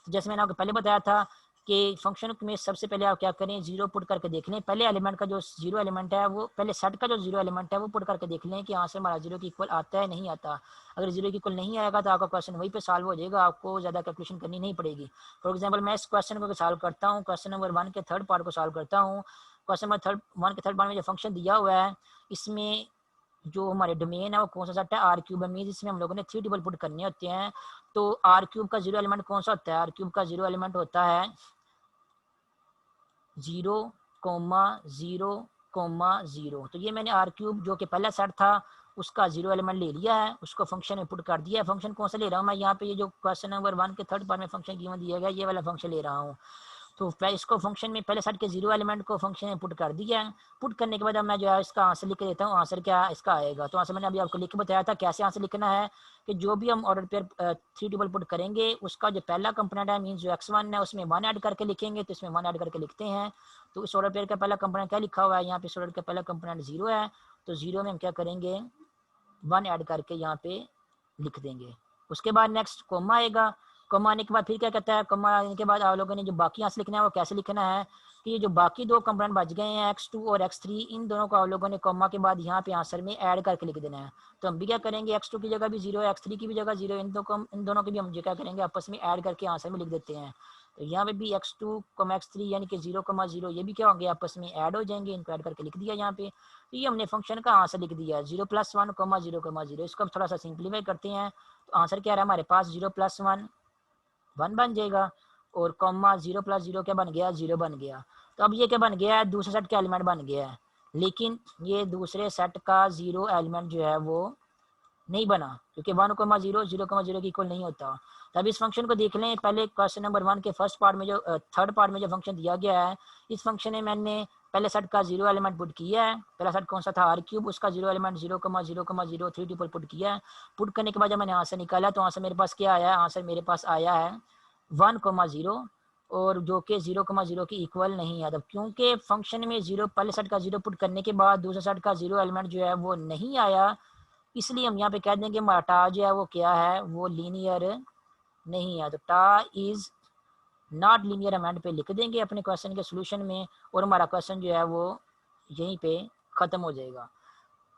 जैसे मैंने आपको पहले बताया था कि फंक्शन में सबसे पहले आप क्या करें, जीरो पुट करके देख लें, पहले एलिमेंट का जो जीरो एलिमेंट है वो, पहले सेट का जो जीरो एलिमेंट है वो पुट करके देख लें कि आंसर हमारा जीरो की इक्वल आता है नहीं आता। अगर जीरो की इक्वल नहीं आएगा तो आपका क्वेश्चन वहीं पे सॉल्व हो जाएगा, आपको ज़्यादा कैलकुलेशन करनी नहीं पड़ेगी। फॉर एग्जाम्पल मैं इस क्वेश्चन को सॉल्व करता हूँ, क्वेश्चन नंबर 1 के थर्ड पार्ट को सॉल्व करता हूँ। क्वेश्चन नंबर 1 के थर्ड पार्ट में जो फंक्शन दिया हुआ है इसमें जो हमारे डोमेन है वो कौन सा सेट है, आर क्यूब है, मीन इसमें हम लोगों ने 3 टेबल पुट करने होते हैं। तो आर क्यूब का जीरो एलिमेंट कौन सा होता है, आर क्यूब का जीरो एलिमेंट होता है 0,0,0। तो ये मैंने आर क्यूब जो कि पहला सेट था उसका जीरो एलिमेंट ले लिया है, उसको फंक्शन में पुट कर दिया है। फंक्शन कौन सा ले रहा हूँ मैं यहाँ पे, ये जो क्वेश्चन नंबर 1 के थर्ड पार्ट में फंक्शन कीमत दिया गया ये वाला फंक्शन ले रहा हूँ। तो इसको फंक्शन में पहले सेट के जीरो एलिमेंट को फंक्शन में पुट कर दिया है। पुट करने के बाद अब मैं जो है इसका आंसर लिख देता हूँ, आंसर क्या इसका आएगा। तो आंसर मैंने अभी आपको लिख के बताया था कैसे आंसर लिखना है कि जो भी हम ऑर्डर पेयर 3 टेबल पुट करेंगे उसका जो पहला कंपोनेंट है मीन जो x1 है उसमें 1 ऐड करके लिखेंगे, तो इसमें 1 ऐड करके लिखते हैं। तो इस ऑर्डर पेयर का पहला कंपोनेंट क्या लिखा हुआ है यहाँ पे, इस ऑर्डर का पहला कंपोनेंट 0 है, तो 0 में हम क्या करेंगे 1 ऐड करके यहाँ पे लिख देंगे। उसके बाद नेक्स्ट कोमा आएगा, कोमा आने के बाद फिर क्या कहता है, कोमा आने के बाद आप लोगों ने जो बाकी आंसर लिखना है वो कैसे लिखना है कि ये जो बाकी दो कंपोनेंट बच गए हैं x2 और x3 इन दोनों को आप लोगों ने कोमा के बाद यहाँ पे आंसर में ऐड करके लिख देना है। तो हम भी क्या करेंगे x2 की जगह भी 0 है, x3 की भी जगह 0, इन दोनों की भी हम क्या करेंगे आपस में ऐड करके आंसर में लिख देते हैं। तो यहाँ पे भी x2, x3 यानी कि 0,0 ये भी क्या होंगे आपस में ऐड हो जाएंगे, इनको ऐड करके लिख दिया यहाँ पे। तो ये हमने फंक्शन का आंसर लिख दिया है 0 + 1, 0,0। इसको अब थोड़ा सा सिंप्लीफाई करते हैं तो आंसर क्या रहा हमारे पास 0 + 1 1 बन जाएगा, और कॉमा 0 + 0 क्या बन गया 0 बन गया। तो अब ये क्या बन गया है, दूसरे सेट का एलिमेंट बन गया है, लेकिन ये दूसरे सेट का जीरो एलिमेंट जो है वो नहीं बना क्योंकि 1,0 0,0 की इक्वल नहीं होता। तब इस फंक्शन को देख लें, पहले क्वेश्चन नंबर 1 के फर्स्ट पार्ट में जो थर्ड पार्ट में जो फंक्शन दिया गया है इस फंक्शन में मैंने पहले सेट का जीरो एलिमेंट पुट किया है, पहला सेट कौन सा था आर क्यूब, उसका जीरो एलिमेंट 0,0,0 3 टिपल पुट किया है। पुट करने के बाद जब मैंने आंसर निकाला तो आंसर मेरे पास क्या आया है, आंसर मेरे पास आया है 1,0 और जो कि 0,0 की इक्वल नहीं है। तब क्योंकि फंक्शन में जीरो पहले सेट का जीरो पुट करने के बाद दूसरे सेट का जीरो एलिमेंट जो है वो नहीं आया, इसलिए हम यहाँ पे कह देंगे हमारा टा जो है वो क्या है, वो लीनियर नहीं है। तो टा इज नॉट लीनियर हम एंड पे लिख देंगे अपने क्वेश्चन के सोल्यूशन में, और हमारा क्वेश्चन जो है वो यहीं पे खत्म हो जाएगा।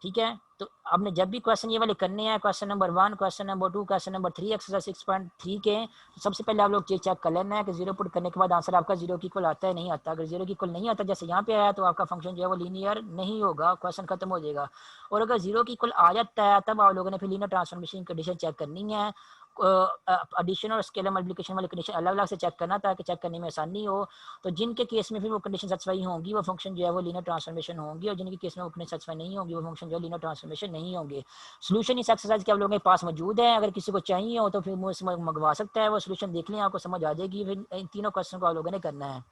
ठीक है, तो आपने जब भी क्वेश्चन ये वाले करने हैं, question number 1, question number 2, question number 3 exercise 6.3 के, तो सबसे पहले आप लोग चेक कर लेना है कि जीरो पुट करने के बाद आंसर आपका जीरो की इक्वल आता है नहीं आता। अगर जीरो की इक्वल नहीं आता जैसे यहाँ पे आया तो आपका फंक्शन जो है वो लीनियर नहीं होगा, क्वेश्चन खत्म हो जाएगा। और अगर जीरो की इक्वल आ जाता है तब आप लोगों ने फिर लीनियर ट्रांसफॉर्मेशन कंडीशन चेक करनी है, एडिशन और स्केलर मल्टीप्लिकेशन वाली कंडीशन अलग अलग से चेक करना ताकि चेक करने में आसानी हो। तो जिनके केस में फिर वो कंडीशन सेटिस्फाई होंगी वो फंक्शन जो है वो लीनियर ट्रांसफॉर्मेशन होंगी, और जिनके केस में वो कंडीशन सेटिस्फाई नहीं होंगी वो फंक्शन जो है लीनियर ट्रांसफॉर्मेशन नहीं होंगे। सोल्यूशन इस एक्सरसाइज के आप लोगों के पास मौजूद है, अगर किसी को चाहिए हो तो फिर मुझसे मंगवा सकता है, वो सोल्यूशन देख लें आपको समझ आ जाएगी। फिर इन तीनों क्वेश्चन को आप लोगों ने करना है।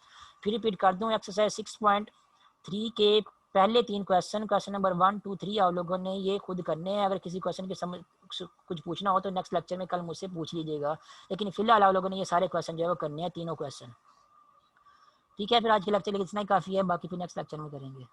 फिर रिपीट कर दूँ, एक्सरसाइज 6.3 के पहले 3 क्वेश्चन, क्वेश्चन नंबर 1, 2, 3 आप लोगों ने ये खुद करने हैं। अगर किसी क्वेश्चन की समझ कुछ पूछना हो तो नेक्स्ट लेक्चर में कल मुझसे पूछ लीजिएगा, लेकिन फिलहाल आप लोगों ने ये सारे क्वेश्चन जो है वो करने हैं, तीनों क्वेश्चन। ठीक है, फिर आज के लेक्चर के लिए इतना ही काफ़ी है, बाकी फिर नेक्स्ट लेक्चर में करेंगे।